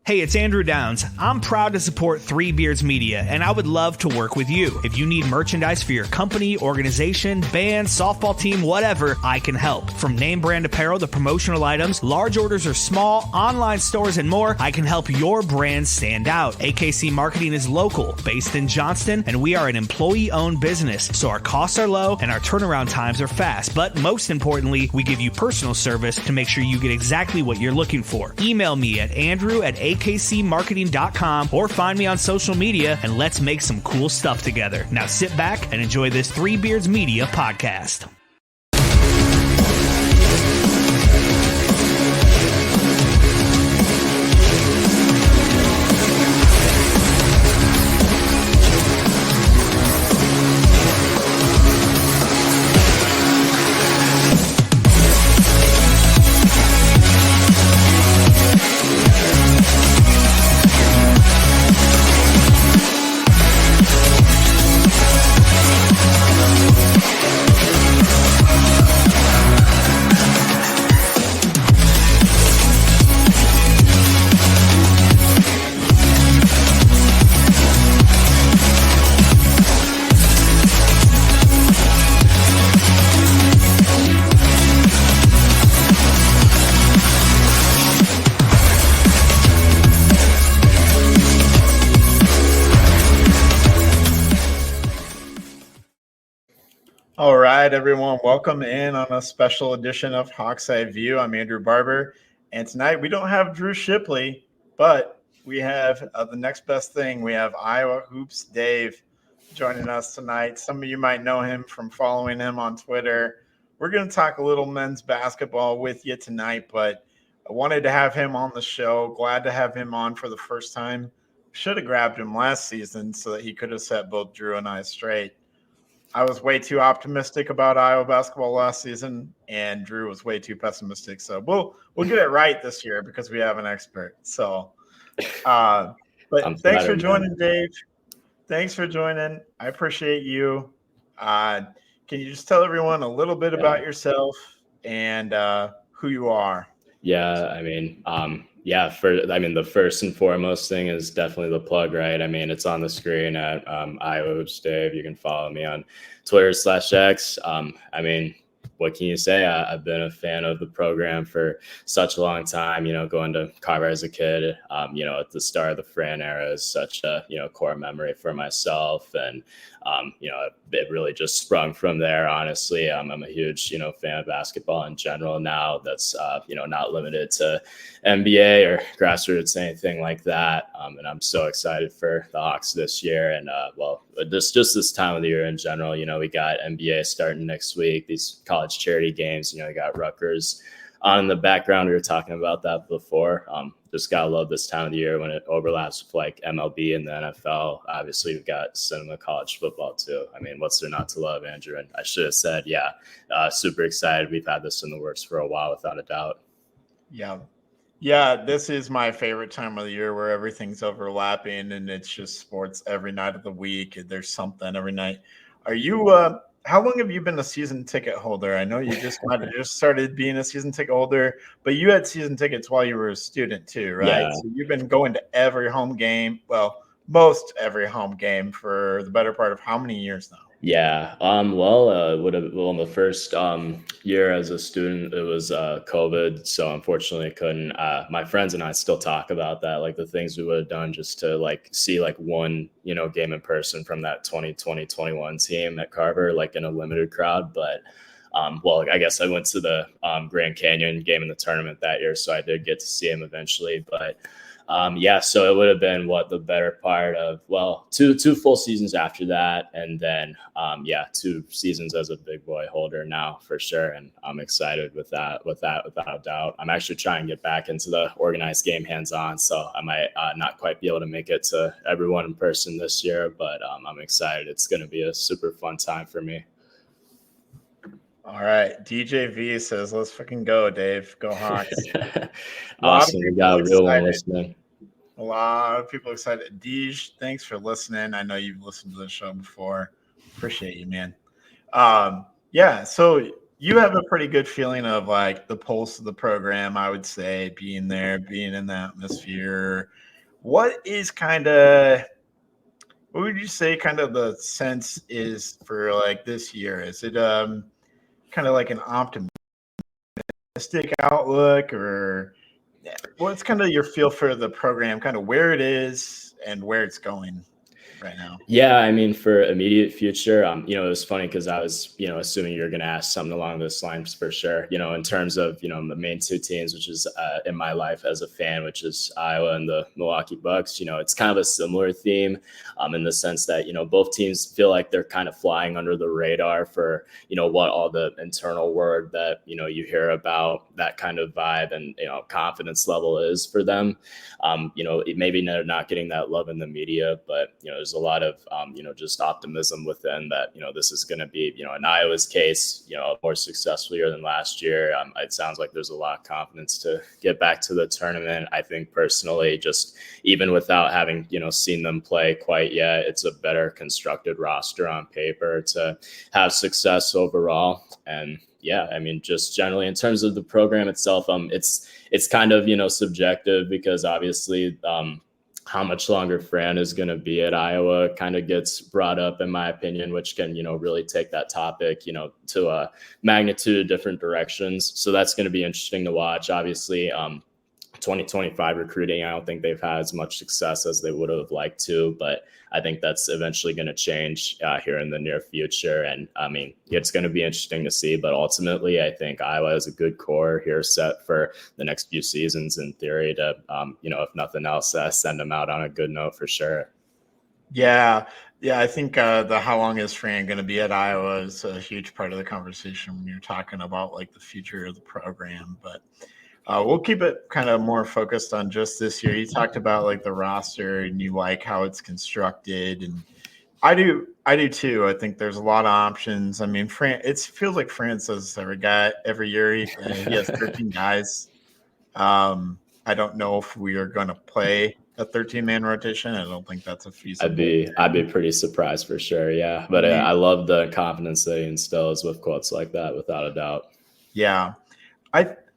Hey, it's Andrew Downs. I'm proud to support Three Beards Media, and I would love to work with you. If you need merchandise for your company, organization, band, softball team, whatever, I can help. From name brand apparel to promotional items, large orders or small, online stores, and more, I can help your brand stand out. AKC Marketing is local, based in Johnston, and we are an employee-owned business, so our costs are low and our turnaround times are fast. But most importantly, we give you personal service to make sure you get exactly what you're looking for. Email me at andrew@akcmarketing.com or find me on social media, and let's make some cool stuff together. Now sit back and enjoy this Three Beards Media podcast. All right, everyone, welcome in on a special edition of Hawks Eye View. I'm Andrew Barber, and tonight we don't have Drew Shipley, but we have the next best thing. We have Iowa Hoops Dave joining us tonight. Some of you might know him from following him on Twitter. We're going to talk a little men's basketball with you tonight, but I wanted to have him on the show. Glad to have him on for the first time. Should have grabbed him last season so that he could have set both Drew and I straight. I was way too optimistic about Iowa basketball last season, and Drew was way too pessimistic. So we'll get it right this year because we have an expert. So, but thanks for joining, Dave. Thanks for joining. I appreciate you. Can you just tell everyone a little bit about yourself and who you are? Yeah, the first and foremost thing is definitely the plug, right? I mean, it's on the screen at Iowa Hoops Dave. You can follow me on Twitter/X. What can you say? I've been a fan of the program for such a long time, going to Carver as a kid, at the start of the Fran era is such a, core memory for myself. And, it really just sprung from there, honestly. I'm a huge, fan of basketball in general now. That's, not limited to NBA or grassroots, anything like that. And I'm so excited for the Hawks this year. And, just this time of the year in general, we got NBA starting next week, these college charity games, we got Rutgers on in the background. We were talking about that before. Just gotta love this time of the year when it overlaps with like MLB and the NFL. Obviously, we've got cinema, college football too. I mean, what's there not to love, Andrew? And I should have said, super excited. We've had this in the works for a while, without a doubt. Yeah, this is my favorite time of the year where everything's overlapping and it's just sports every night of the week. There's something every night. Are you? How long have you been a season ticket holder? I know you just might have just started being a season ticket holder, but you had season tickets while you were a student too, right? Yeah. So you've been going to every home game, most every home game for the better part of how many years now? Yeah. The first year as a student, it was COVID. So unfortunately I couldn't, my friends and I still talk about that, like the things we would have done just to like see like one, game in person from that 2020-21 team at Carver, like in a limited crowd. But I guess I went to the Grand Canyon game in the tournament that year. So I did get to see him eventually, but so it would have been the better part of, two full seasons after that. And then, 2 seasons as a big boy holder now for sure. And I'm excited with that, without a doubt. I'm actually trying to get back into the organized game hands-on. So I might not quite be able to make it to everyone in person this year, but I'm excited. It's going to be a super fun time for me. All right. DJ V says, let's fucking go, Dave. Go Hawks. Awesome. We got a real one listening. A lot of people excited. Deej, thanks for listening. I know you've listened to the show before. Appreciate you, man. So you have a pretty good feeling of like the pulse of the program, I would say, being there, being in the atmosphere. What is what would you say kind of the sense is for like this year? Is it kind of like an optimistic outlook, or what's kind of your feel for the program, kind of where it is and where it's going right now? Yeah, I mean, for immediate future, it was funny because I was, assuming you're going to ask something along those lines for sure. In terms of, the main two teams, which is in my life as a fan, which is Iowa and the Milwaukee Bucks. It's kind of a similar theme, in the sense that both teams feel like they're kind of flying under the radar for what all the internal word that you hear about, that kind of vibe and confidence level is for them. Maybe they're not getting that love in the media, but there's a lot of just optimism within that. This is going to be, in Iowa's case, a more successful year than last year. It sounds like there's a lot of confidence to get back to the tournament. I think personally, just even without having, seen them play quite yet, it's a better constructed roster on paper to have success overall. And yeah, I mean, just generally in terms of the program itself, it's kind of, subjective because obviously, how much longer Fran is going to be at Iowa kind of gets brought up, in my opinion, which can, really take that topic, to a magnitude of different directions. So that's going to be interesting to watch. Obviously, 2025 recruiting, I don't think they've had as much success as they would have liked to, but I think that's eventually going to change here in the near future. And I mean, it's going to be interesting to see, but ultimately I think Iowa has a good core here set for the next few seasons in theory to, if nothing else, send them out on a good note for sure. Yeah. I think the how long is Fran going to be at Iowa is a huge part of the conversation when you're talking about like the future of the program, but we'll keep it kind of more focused on just this year. You talked about like the roster and you like how it's constructed, and I do too. I think there's a lot of options. I mean, it feels like France says every year he has 13 guys. I don't know if we are going to play a 13-man rotation. I don't think that's a feasible. I'd be pretty surprised for sure. Yeah, but I love the confidence that he instills with quotes like that, without a doubt. Yeah,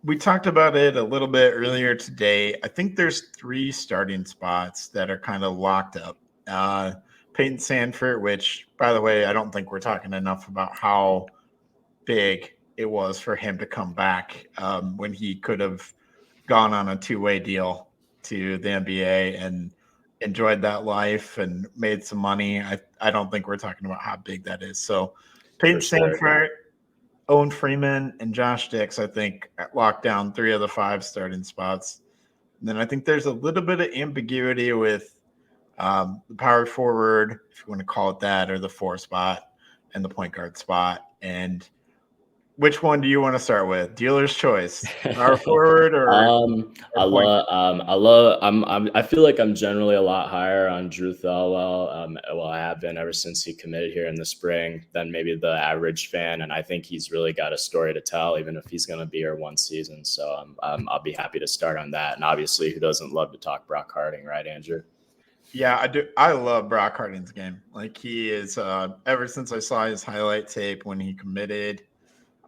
we talked about it a little bit earlier today. I think there's 3 starting spots that are kind of locked up. Peyton Sandfort, which, by the way, I don't think we're talking enough about how big it was for him to come back when he could have gone on a 2-way deal to the NBA and enjoyed that life and made some money. I don't think we're talking about how big that is. So Peyton Sandfort, Owen Freeman, and Josh Dix, I think, locked down 3 of the 5 starting spots. And then I think there's a little bit of ambiguity with the power forward, if you want to call it that, or the 4 spot and the point guard spot. And which one do you want to start with? Dealer's choice, power forward, or I feel like I'm generally a lot higher on Drew Thelwell. Well, I have been ever since he committed here in the spring than maybe the average fan, and I think he's really got a story to tell, even if he's going to be here one season. So I'll be happy to start on that. And obviously, who doesn't love to talk Brock Harding, right, Andrew? Yeah, I do. I love Brock Harding's game. Like, he is ever since I saw his highlight tape when he committed.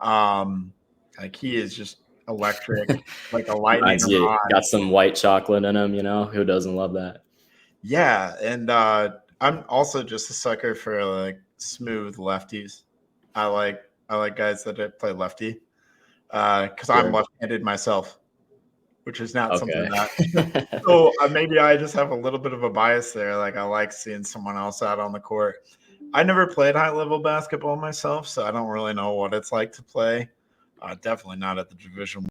Like, he is just electric, like a lightning rod. Got some white chocolate in him, who doesn't love that? Yeah, and I'm also just a sucker for like smooth lefties. I like guys that play lefty because I'm left-handed myself, which is not something that. So maybe I just have a little bit of a bias there. Like, I like seeing someone else out on the court. I never played high-level basketball myself, so I don't really know what it's like to play. Definitely not at the Division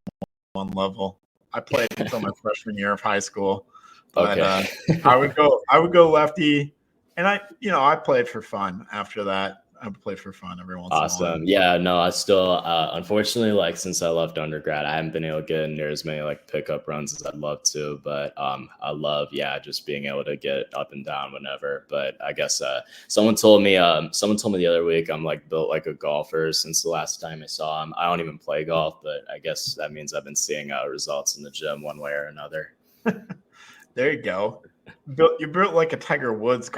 I level. I played until my freshman year of high school, but I would go lefty, and I played for fun after that. I play for fun every once in a while. Awesome. Yeah, no, I still, unfortunately, like, since I left undergrad, I haven't been able to get near as many like pickup runs as I'd love to, but I love, just being able to get up and down whenever. But I guess someone told me the other week I'm like built like a golfer since the last time I saw him. I don't even play golf, but I guess that means I've been seeing results in the gym one way or another. There you go. You built like a Tiger Woods.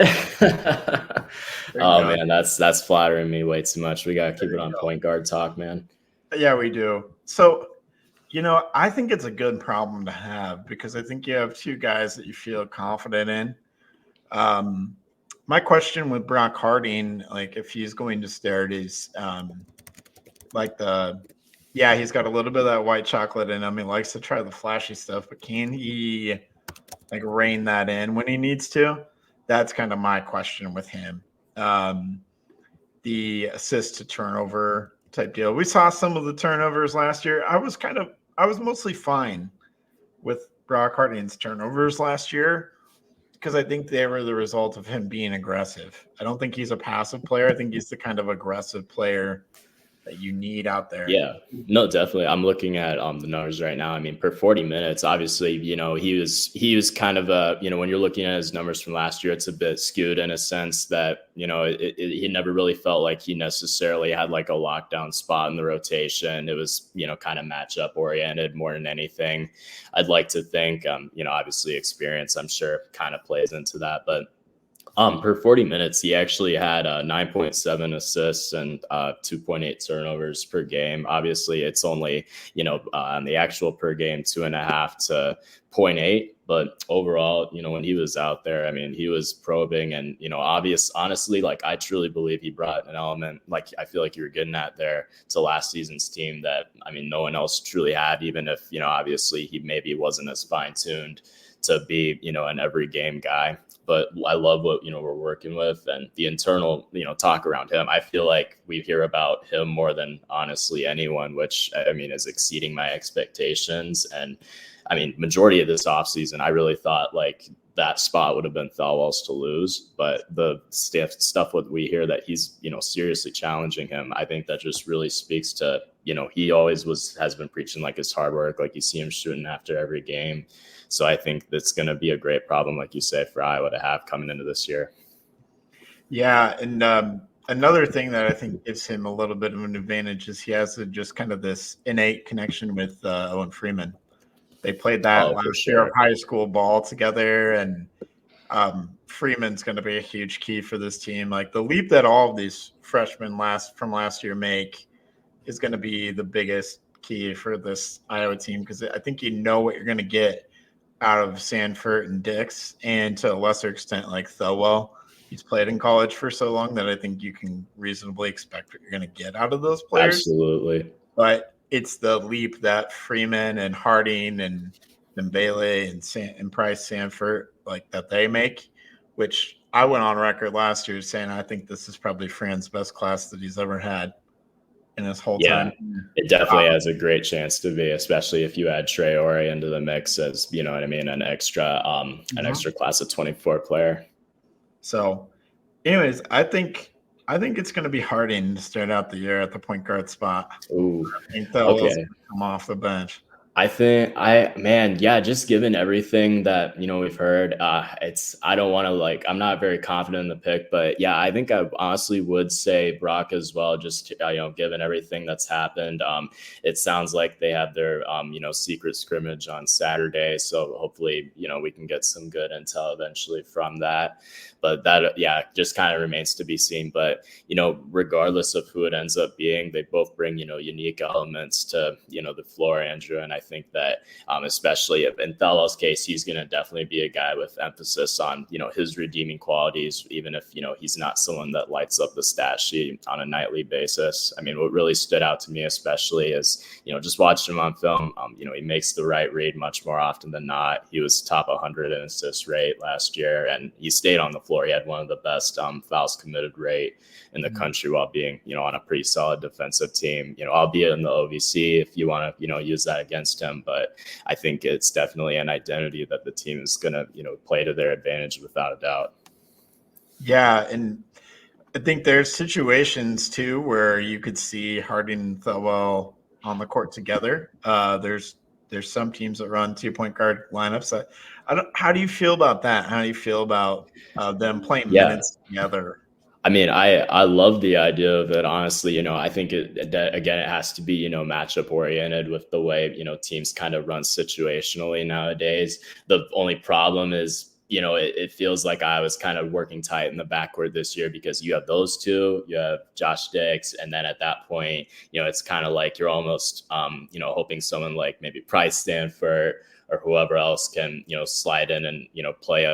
Man, that's flattering me way too much. We gotta keep it on point guard talk, man. Yeah, we do. So, I think it's a good problem to have because I think you have two guys that you feel confident in. Um, my question with Brock Harding, like if he's going to start, is like he's got a little bit of that white chocolate in him. He likes to try the flashy stuff, but can he like rein that in when he needs to? That's kind of my question with him. The assist to turnover type deal. We saw some of the turnovers last year. I was mostly fine with Brock Harding's turnovers last year because I think they were the result of him being aggressive. I don't think he's a passive player. I think he's the kind of aggressive player that you need out there. Yeah, no, definitely. I'm looking at the numbers right now. I mean, per 40 minutes, obviously, he was kind of when you're looking at his numbers from last year, it's a bit skewed in a sense that, he never really felt like he necessarily had like a lockdown spot in the rotation. It was, kind of matchup oriented more than anything. I'd like to think, obviously experience, I'm sure kind of plays into that, but per 40 minutes, he actually had 9.7 assists and 2.8 turnovers per game. Obviously, it's only, on the actual per game, 2.5 to 0.8. But overall, when he was out there, I mean, he was probing and, honestly, like I truly believe he brought an element, like I feel like you were getting at there, to last season's team that, I mean, no one else truly had, even if, obviously he maybe wasn't as fine-tuned to be, an every game guy. But I love what, we're working with and the internal, talk around him. I feel like we hear about him more than honestly anyone, which I mean, is exceeding my expectations. And I mean, majority of this offseason, I really thought like that spot would have been Thelwell's to lose, but the stuff what we hear that he's, seriously challenging him, I think that just really speaks to, he always has been preaching like his hard work, like you see him shooting after every game. So I think that's going to be a great problem, like you say, for Iowa to have coming into this year. Yeah, and another thing that I think gives him a little bit of an advantage is he has just kind of this innate connection with Owen Freeman. They played that last year of high school ball together, and Freeman's going to be a huge key for this team. Like the leap that all of these freshmen from last year make is going to be the biggest key for this Iowa team because I think what you're going to get out of Sanford and Dix, and to a lesser extent like Thelwell. He's played in college for so long that I think you can reasonably expect what you're going to get out of those players. Absolutely. But it's the leap that Freeman and Harding and Bailey and Price Sanford like that they make, which I went on record last year saying I think this is probably Fran's best class that he's ever had in his whole time. It definitely has a great chance to be, especially if you add Traore into the mix as, an extra class of 24 player. So anyways, I think it's going to be Harding to start out the year at the point guard spot. Ooh, I think Thelwell's going to come off the bench. I think just given everything that, we've heard, I don't want to I'm not very confident in the pick, but yeah, I think I honestly would say Brock as well, just, given everything that's happened. It sounds like they have their, secret scrimmage on Saturday. So hopefully, we can get some good intel eventually from that. But that, just kind of remains to be seen. But, regardless of who it ends up being, they both bring, unique elements to, the floor, Andrew. And I think that especially in Thelwell's case, he's going to definitely be a guy with emphasis on, his redeeming qualities, even if, he's not someone that lights up the stat sheet on a nightly basis. I mean, what really stood out to me, especially is, just watching him on film, he makes the right read much more often than not. He was top 100 in assist rate last year, and he stayed on the floor. He had one of the best fouls committed rate in the country while being, on a pretty solid defensive team, albeit in the OVC if you want to, use that against him. But I think it's definitely an identity that the team is going to, play to their advantage without a doubt. Yeah. And I think there's situations too where you could see Harding and Thelwell on the court together. There's some teams that run 2-point guard lineups. How do you feel about that? How do you feel about them playing minutes together? I mean, I love the idea of it, honestly. I think it has to be, matchup oriented with the way, teams kind of run situationally nowadays. The only problem is, it feels like I was kind of working tight in the backcourt this year because you have those two, you have Josh Dix, and then at that point, it's kind of like you're almost, hoping someone like maybe Price Stanford or whoever else can, slide in and, play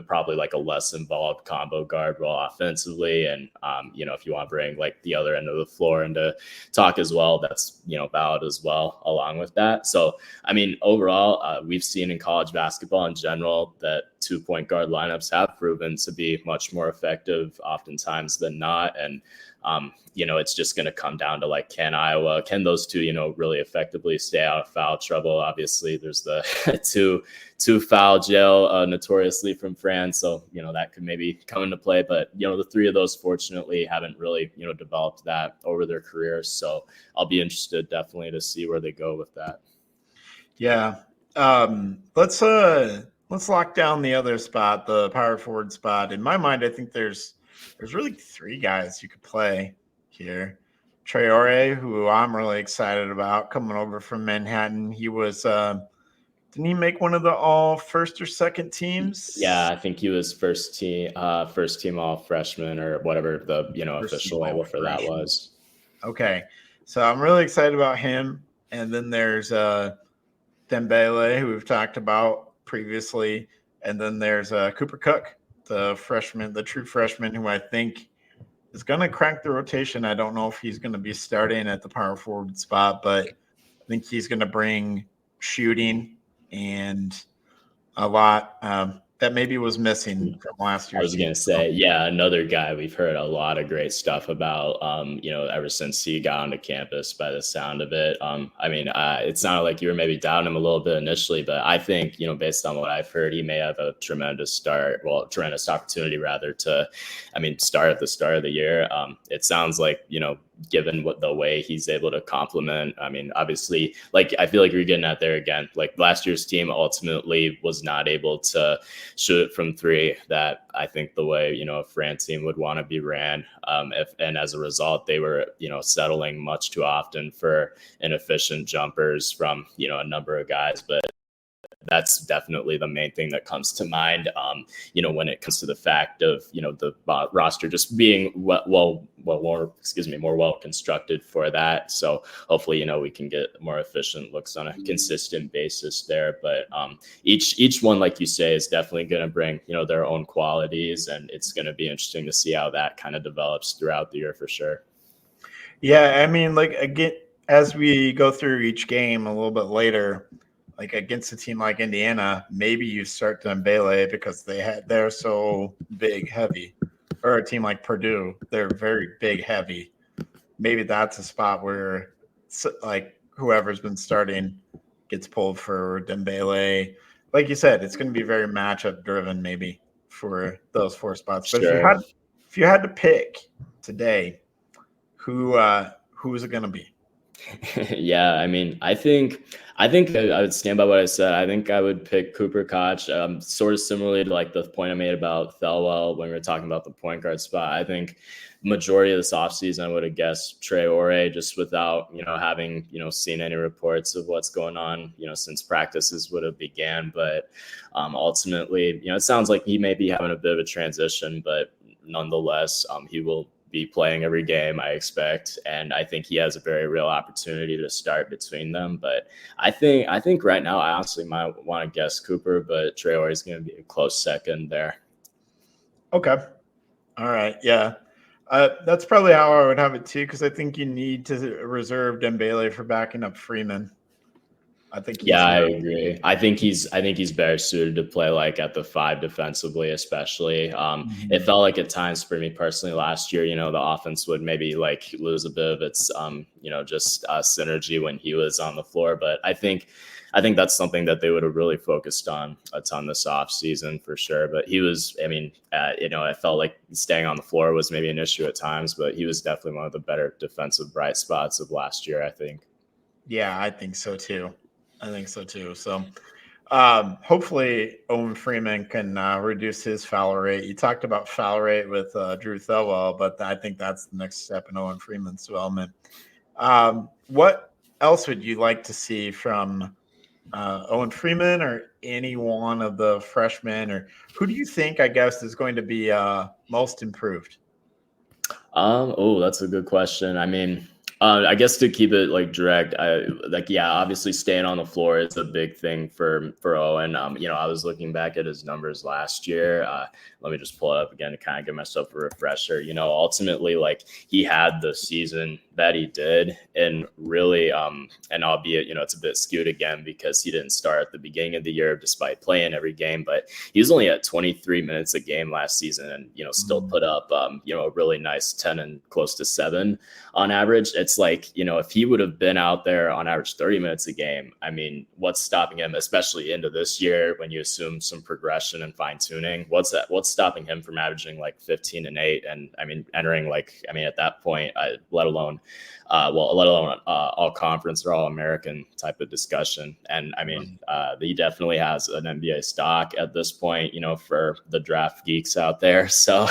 probably like a less involved combo guard role offensively. And, if you want to bring like the other end of the floor into talk as well, that's, valid as well along with that. So, I mean, overall, we've seen in college basketball in general that 2-point guard lineups have proven to be much more effective oftentimes than not. And, it's just going to come down to like, can those two, really effectively stay out of foul trouble? Obviously, there's the two foul jail notoriously from France. So, that could maybe come into play. But, the three of those fortunately haven't really, developed that over their careers. So I'll be interested definitely to see where they go with that. Yeah. Let's lock down the other spot, the power forward spot. In my mind, I think there's really three guys you could play here. Traore, who I'm really excited about, coming over from Manhattan. He was didn't he make one of the all first or second teams? Yeah, I think he was first team all freshman or whatever the official label for that was. Okay. So I'm really excited about him. And then there's Dembele, who we've talked about previously. And then there's Cooper Cook, the true freshman, who I think is going to crack the rotation. I don't know if he's going to be starting at the power forward spot, but I think he's going to bring shooting and a lot that maybe was missing from last year. I was going to say, yeah, another guy we've heard a lot of great stuff about, ever since he got onto campus by the sound of it. It sounded like you were maybe doubting him a little bit initially, but I think, based on what I've heard, he may have a tremendous opportunity rather to, start at the start of the year. It sounds like, given the way he's able to complement. Obviously, like I feel like you're getting at there again, like last year's team ultimately was not able to shoot it from three. That I think the way, a France team would want to be ran. And as a result, they were, settling much too often for inefficient jumpers from, a number of guys. But that's definitely the main thing that comes to mind, when it comes to the fact of, the roster just being more well constructed for that. So hopefully, we can get more efficient looks on a consistent basis there. But each one, like you say, is definitely going to bring, their own qualities. And it's going to be interesting to see how that kind of develops throughout the year for sure. Yeah. Again, as we go through each game a little bit later, like against a team like Indiana, maybe you start Dembele because they're so big, heavy. Or a team like Purdue, they're very big, heavy. Maybe that's a spot where like whoever's been starting gets pulled for Dembele. Like you said, it's going to be very matchup driven maybe for those four spots. But sure. if you had to pick today, who is it going to be? Yeah, I think I would stand by what I said. I think I would pick Cooper Koch, sort of similarly to like the point I made about Thelwell when we were talking about the point guard spot. I think majority of this offseason, I would have guessed Traore just without, having, seen any reports of what's going on, since practices would have began. But ultimately, it sounds like he may be having a bit of a transition, but nonetheless, he will be playing every game, I expect, and I think he has a very real opportunity to start between them. But I think right now I honestly might want to guess Cooper, but Traore is going to be a close second there. Okay, all right, yeah, that's probably how I would have it too, because I think you need to reserve Dembele for backing up Freeman. I agree. I think he's better suited to play like at the 5 defensively, especially. It felt like at times for me personally last year, the offense would maybe like lose a bit of its, just synergy when he was on the floor. But I think that's something that they would have really focused on a ton this offseason for sure. But he was, I felt like staying on the floor was maybe an issue at times, but he was definitely one of the better defensive bright spots of last year, I think. Yeah, I think so too. So hopefully Owen Freeman can reduce his foul rate. You talked about foul rate with Drew Thelwell, but I think that's the next step in Owen Freeman's development. What else would you like to see from Owen Freeman, or any one of the freshmen, or who do you think, I guess, is going to be most improved? Oh, that's a good question. I mean, I guess to keep it like direct, obviously staying on the floor is a big thing for Owen. I was looking back at his numbers last year. Let me just pull it up again to kind of give myself a refresher. Ultimately, like, he had the season that he did, and really, and albeit, it's a bit skewed again because he didn't start at the beginning of the year despite playing every game, but he was only at 23 minutes a game last season, and still put up a really nice 10 and close to 7 on average. It's like, if he would have been out there on average 30 minutes a game, I mean, what's stopping him, especially into this year when you assume some progression and fine tuning? What's stopping him from averaging like 15 and 8? And I mean, entering at that point, let alone all conference or all American type of discussion. And I mean, he definitely has an NBA stock at this point, for the draft geeks out there. So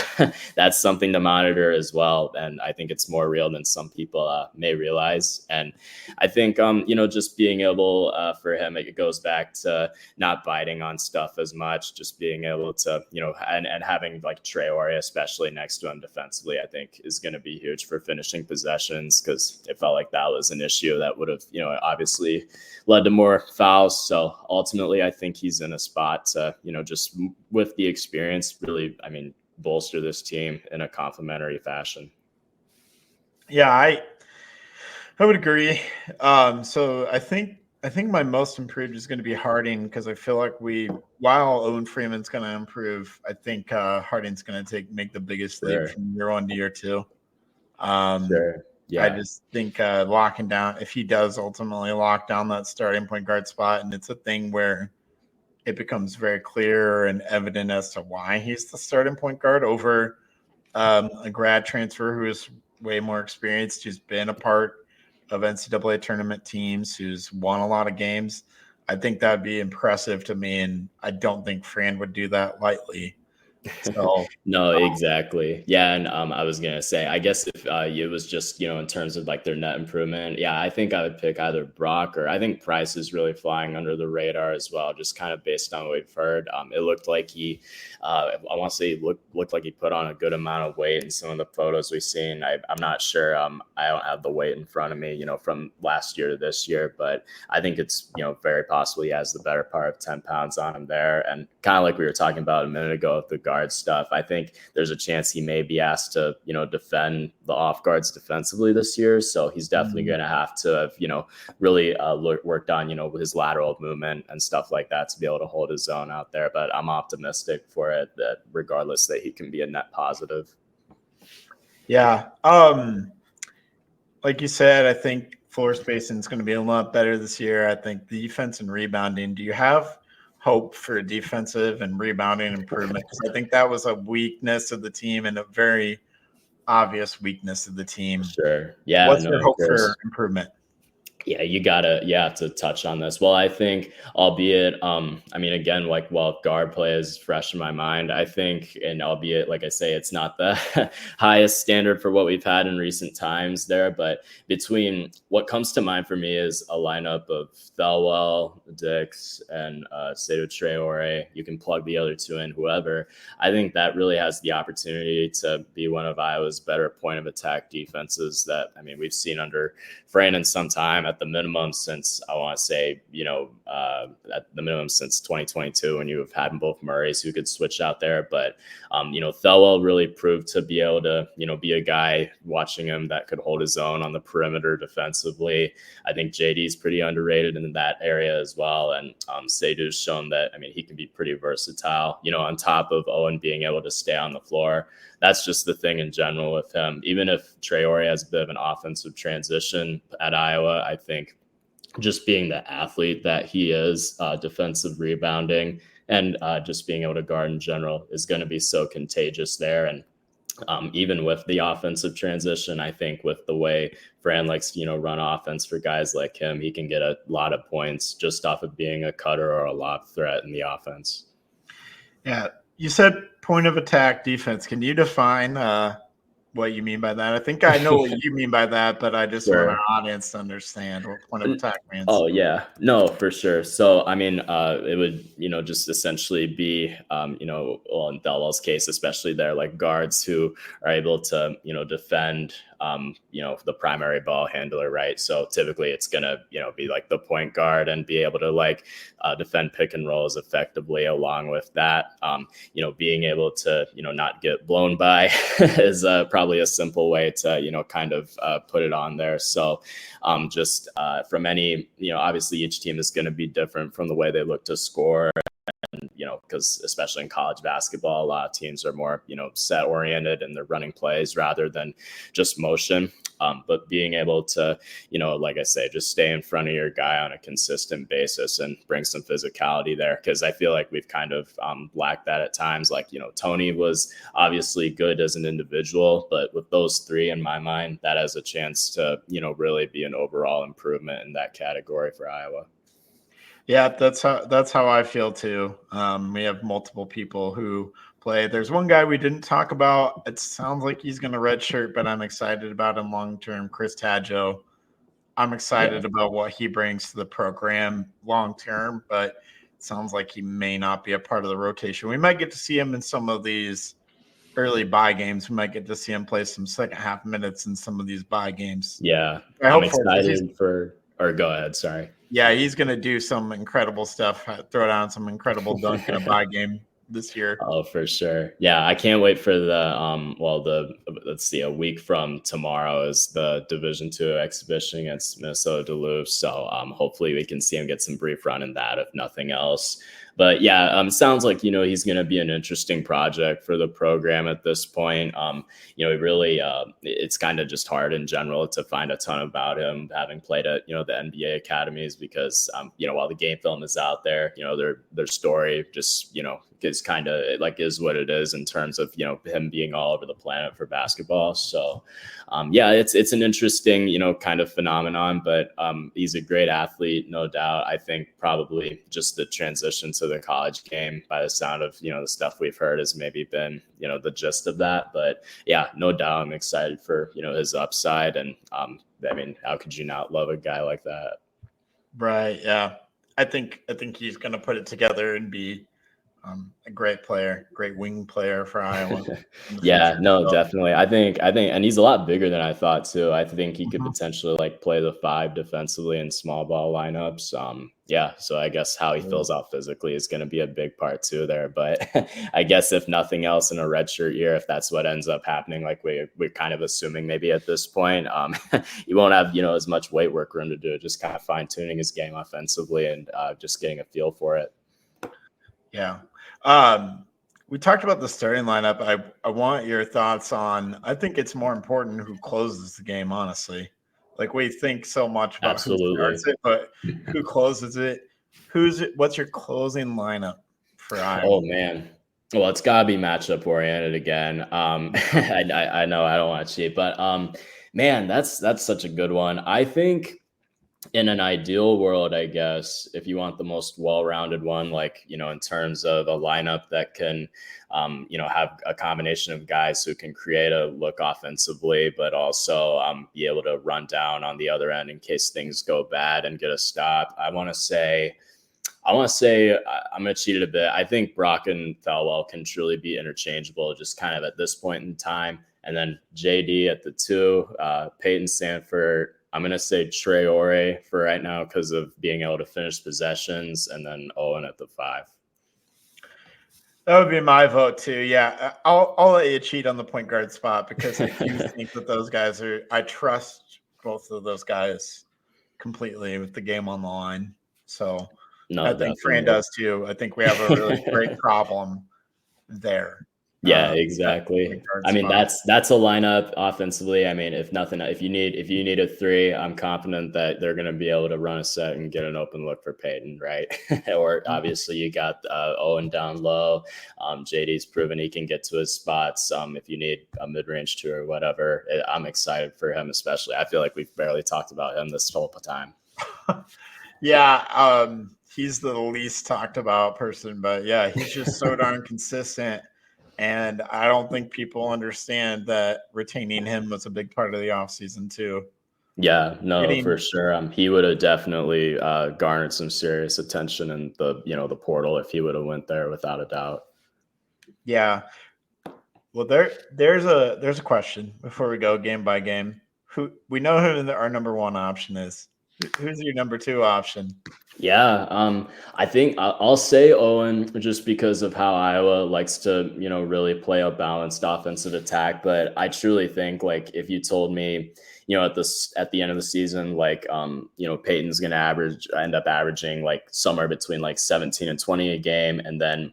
that's something to monitor as well. And I think it's more real than some people may realize. And I think, just being able for him, it goes back to not biting on stuff as much, just being able to, and having like Traore, especially next to him defensively, I think is going to be huge for finishing possessions, because it felt like that was an issue that would have, obviously led to more fouls. So ultimately, I think he's in a spot to, just with the experience, really, I mean, bolster this team in a complementary fashion. Yeah, I would agree. So I think my most improved is going to be Harding, because I feel like while Owen Freeman's going to improve, I think Harding's going to make the biggest leap from year 1 to year 2. Sure. Yeah. I just think locking down, if he does ultimately lock down that starting point guard spot, and it's a thing where it becomes very clear and evident as to why he's the starting point guard over a grad transfer who is way more experienced, who's been a part of NCAA tournament teams, who's won a lot of games. I think that'd be impressive to me, and I don't think Fran would do that lightly. So, no, exactly. Yeah. And I was going to say, I guess if it was just, in terms of like their net improvement, yeah, I think I would pick either Brock, or I think Price is really flying under the radar as well, just kind of based on what we've heard. It looked like he, I want to say looked like he put on a good amount of weight in some of the photos we've seen. I'm not sure. I don't have the weight in front of me, from last year to this year, but I think it's, very possible he has the better part of 10 pounds on him there. And kind of like we were talking about a minute ago with the guard stuff, I think there's a chance he may be asked to, defend the off guards defensively this year. So he's definitely going to have to have, really worked on, his lateral movement and stuff like that to be able to hold his zone out there. But I'm optimistic for it, that regardless, that he can be a net positive. Yeah. Like you said, I think floor spacing is going to be a lot better this year. I think defense and rebounding. Do you have hope for defensive and rebounding improvement? Because I think that was a weakness of the team, and a very obvious weakness of the team. Sure. Yeah. What's your hope for improvement? Yeah, you have to touch on this. Well, I think, albeit, again, like, while guard play is fresh in my mind, I think, and albeit, like I say, it's not the highest standard for what we've had in recent times there, but between what comes to mind for me is a lineup of Thelwell, Dix, and Seydou Traore. You can plug the other two in, whoever. I think that really has the opportunity to be one of Iowa's better point of attack defenses that, we've seen under Fran in some time, at the minimum since, I want to say, at the minimum since 2022, when you have had both Murrays who could switch out there. But, Thelwell really proved to be able to, be a guy, watching him, that could hold his own on the perimeter defensively. I think JD is pretty underrated in that area as well. And Seydou's shown that, he can be pretty versatile, on top of Owen being able to stay on the floor. That's just the thing in general with him. Even if Traore has a bit of an offensive transition at Iowa, I think just being the athlete that he is, defensive rebounding, and just being able to guard in general is going to be so contagious there. And even with the offensive transition, I think with the way Fran likes to, run offense for guys like him, he can get a lot of points just off of being a cutter or a lob threat in the offense. Yeah. You said point of attack defense. Can you define what you mean by that. I think I know what you mean by that, but I just want Sure. our audience to understand what point of attack means. Oh yeah, no, for sure. So I mean, it would just essentially be well, in Thelwell's case, especially there, like guards who are able to defend the primary ball handler, right? So typically it's gonna be like the point guard and be able to like defend pick and rolls effectively. Along with that, being able to not get blown by is probably a simple way to kind of put it on there. So just from any, obviously each team is going to be different from the way they look to score. And, because especially in college basketball, a lot of teams are more, set oriented and they're running plays rather than just motion. But being able to, like I say, just stay in front of your guy on a consistent basis and bring some physicality there. Because I feel like we've kind of lacked that at times. Like, Tony was obviously good as an individual, but with those three in my mind, that has a chance to, really be an overall improvement in that category for Iowa. Yeah, that's how I feel too. We have multiple people who play. There's one guy we didn't talk about. It sounds like he's going to redshirt, but I'm excited about him long term. Chris Tadjo. I'm excited about what he brings to the program long term, but it sounds like he may not be a part of the rotation. We might get to see him in some of these early bye games. We might get to see him play some second half minutes in some of these bye games. Yeah, I'm excited for. Or go ahead. Sorry. Yeah, he's going to do some incredible stuff, throw down some incredible dunk in a bye game this year. Oh, for sure. Yeah, I can't wait for let's see, a week from tomorrow is the Division II exhibition against Minnesota Duluth. So hopefully we can see him get some brief run in that, if nothing else. But yeah, it sounds like, he's going to be an interesting project for the program at this point. Really, it's kind of just hard in general to find a ton about him, having played at, the NBA academies, because, while the game film is out there, their story just, is kind of like is what it is in terms of, him being all over the planet for basketball. So, yeah, it's an interesting, kind of phenomenon, but he's a great athlete, no doubt. I think probably just the transition to the college game, by the sound of, the stuff we've heard, has maybe been, the gist of that. But yeah, no doubt I'm excited for, his upside. And I mean, how could you not love a guy like that? Right. Yeah. I think he's going to put it together and be a great player, great wing player for Iowa. Yeah, no, definitely. I think, and he's a lot bigger than I thought too. I think he could potentially like play the 5 defensively in small ball lineups. Yeah, so I guess how he fills out physically is going to be a big part too there. But I guess if nothing else in a redshirt year, if that's what ends up happening, like we're kind of assuming maybe at this point, you won't have as much weight work room to do it. Just kind of fine tuning his game offensively and just getting a feel for it. Yeah. We talked about the starting lineup. I want your thoughts on, I think it's more important who closes the game, honestly. Like, we think so much about who starts it, but who closes it? What's your closing lineup for Iowa? Oh man. Well, it's gotta be matchup oriented again. I know I don't want to cheat, but man, that's such a good one. I think in an ideal world, I guess, if you want the most well-rounded one, like, in terms of a lineup that can, have a combination of guys who can create a look offensively, but also be able to run down on the other end in case things go bad and get a stop. I want to say I'm going to cheat it a bit. I think Brock and Thelwell can truly be interchangeable just kind of at this point in time. And then JD at the 2, Peyton Sanford. I'm going to say Traore for right now because of being able to finish possessions, and then Owen at the 5. That would be my vote too. Yeah, I'll let you cheat on the point guard spot because I do think that those guys I trust both of those guys completely with the game on the line. So I think Fran does too. I think we have a really great problem there. Yeah, exactly. I mean, that's a lineup offensively. I mean, if you need a 3, I'm confident that they're going to be able to run a set and get an open look for Peyton, right? Or obviously you got Owen down low. JD's proven he can get to his spots. If you need a mid-range 2 or whatever, I'm excited for him, especially. I feel like we've barely talked about him this whole time. Yeah, he's the least talked about person, but yeah, he's just so darn consistent. And I don't think people understand that retaining him was a big part of the offseason too. Yeah, no, for sure. He would have definitely garnered some serious attention in the portal if he would have went there, without a doubt. Yeah. Well, there's a question before we go game by game. Who we know who our number one option is. Who's your number two option? Yeah, I think I'll say Owen just because of how Iowa likes to, really play a balanced offensive attack. But I truly think, like, if you told me, at the end of the season, like, Peyton's going to end up averaging like somewhere between like 17 and 20 a game, and then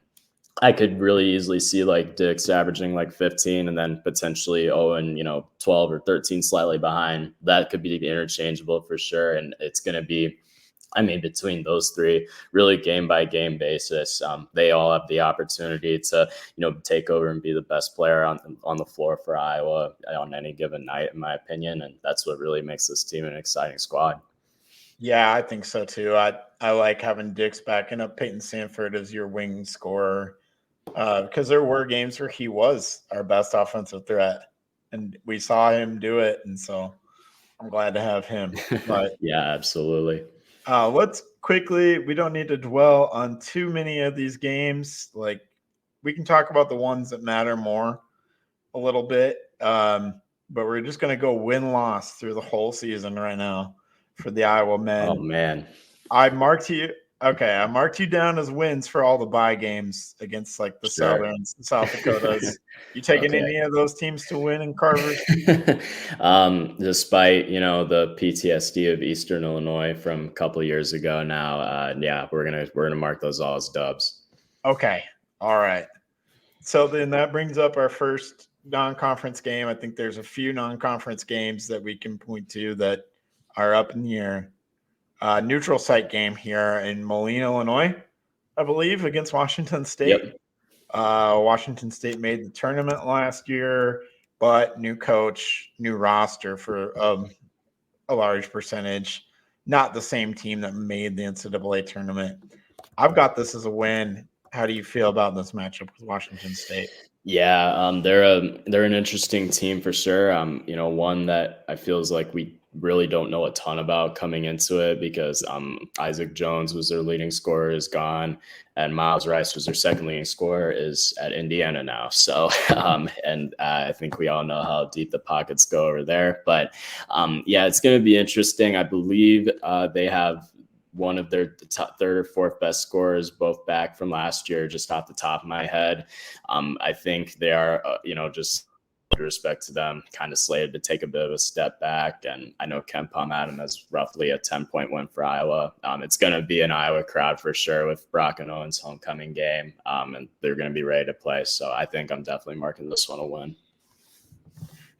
I could really easily see like Dix averaging like 15 and then potentially Owen, 12 or 13 slightly behind. That could be interchangeable for sure. And it's going to be, between those three, really game by game basis, they all have the opportunity to, take over and be the best player on the floor for Iowa on any given night, in my opinion. And that's what really makes this team an exciting squad. Yeah, I think so too. I like having Dix backing up Peyton Sandfort as your wing scorer because there were games where he was our best offensive threat, and we saw him do it. And so I'm glad to have him. But yeah, absolutely. Let's quickly, we don't need to dwell on too many of these games. Like, we can talk about the ones that matter more a little bit. But we're just going to go win-loss through the whole season right now for the Iowa men. Oh, man. I marked you down as wins for all the bye games against like the Southerns, the South Dakotas. You taking any of those teams to win in Carver? Despite, the PTSD of Eastern Illinois from a couple of years ago now, yeah, we're gonna mark those all as dubs. Okay. All right. So then that brings up our first non-conference game. I think there's a few non-conference games that we can point to that are up in the air. Neutral site game here in Moline, Illinois, I believe, against Washington State. Yep. Washington State made the tournament last year, but new coach, new roster for a large percentage. Not the same team that made the NCAA tournament. I've got this as a win. How do you feel about this matchup with Washington State? Yeah, they're an interesting team for sure. One that I feels like we really don't know a ton about coming into it because Isaac Jones was their leading scorer, is gone, and Miles Rice was their second leading scorer, is at Indiana now. So, and I think we all know how deep the pockets go over there. But yeah, it's going to be interesting. I believe they have one of their top third or fourth best scorers, both back from last year, just off the top of my head. I think they are, just with respect to them, kind of slated to take a bit of a step back. And I know KenPom had them as roughly a 10-point win for Iowa. It's going to be an Iowa crowd for sure with Brock and Owens' homecoming game, and they're going to be ready to play. So I think I'm definitely marking this one a win.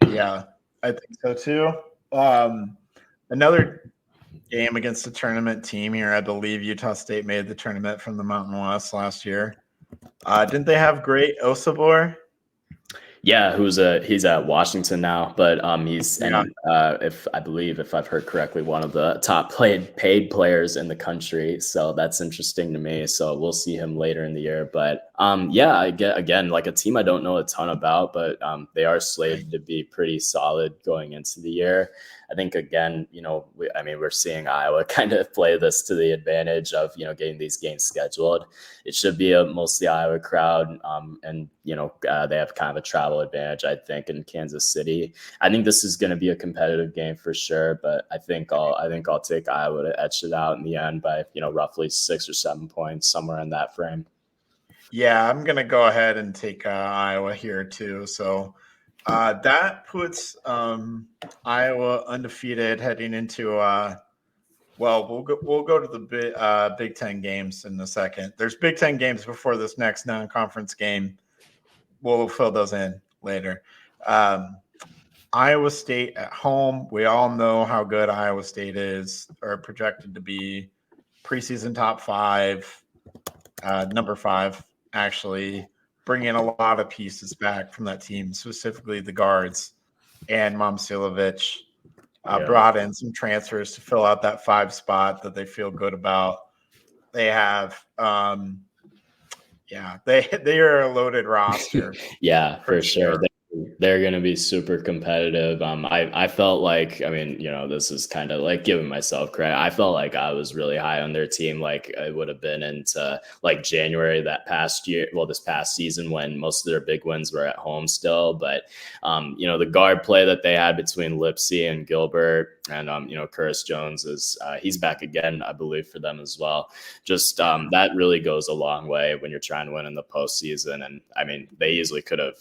Yeah, I think so too. Another game against a tournament team here. I believe Utah State made the tournament from the Mountain West last year. Didn't they have great Osabor? Yeah, he's at Washington now, but he's if I've heard correctly, one of the top paid players in the country. So that's interesting to me. So we'll see him later in the year. But yeah, I get again like a team I don't know a ton about, but they are slated to be pretty solid going into the year. I think again, we're seeing Iowa kind of play this to the advantage of getting these games scheduled. It should be a mostly Iowa crowd, and they have kind of a travel advantage, I think, in Kansas City. I think this is going to be a competitive game for sure, but I think I'll take Iowa to etch it out in the end by roughly 6 or 7 points, somewhere in that frame. Yeah, I'm going to go ahead and take Iowa here too. So that puts Iowa undefeated heading into we'll go to the Big Ten games in a second. There's Big Ten games before this next non-conference game. We'll fill those in later. Iowa State at home. We all know how good Iowa State is, or projected to be preseason top 5, number 5, actually. Bringing a lot of pieces back from that team, specifically the guards, and Momcilovic brought in some transfers to fill out that 5 spot that they feel good about. They have, Yeah, they are a loaded roster. Yeah, for sure. They're going to be super competitive. I felt like, I mean, this is kind of like giving myself credit. I felt like I was really high on their team. Like it would have been into like January that past year. Well, this past season when most of their big wins were at home still. But, the guard play that they had between Lipsy and Gilbert and, Curtis Jones he's back again, I believe, for them as well. Just that really goes a long way when you're trying to win in the postseason. And I mean, they easily could have,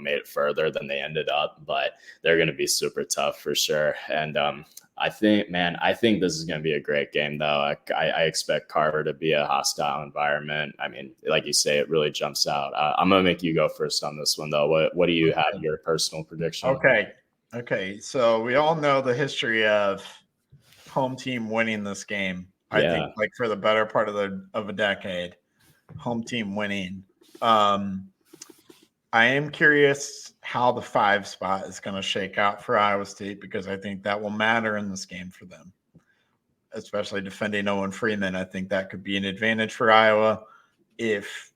made it further than they ended up, but they're going to be super tough for sure. And I think this is going to be a great game, though. I expect Carver to be a hostile environment. I mean, like you say, it really jumps out. I'm going to make you go first on this one, though. What do you have your personal prediction? Okay. So we all know the history of home team winning this game. I think like for the better part of a decade, home team winning. I am curious how the 5 spot is going to shake out for Iowa State, because I think that will matter in this game for them, especially defending Owen Freeman. I think that could be an advantage for Iowa if,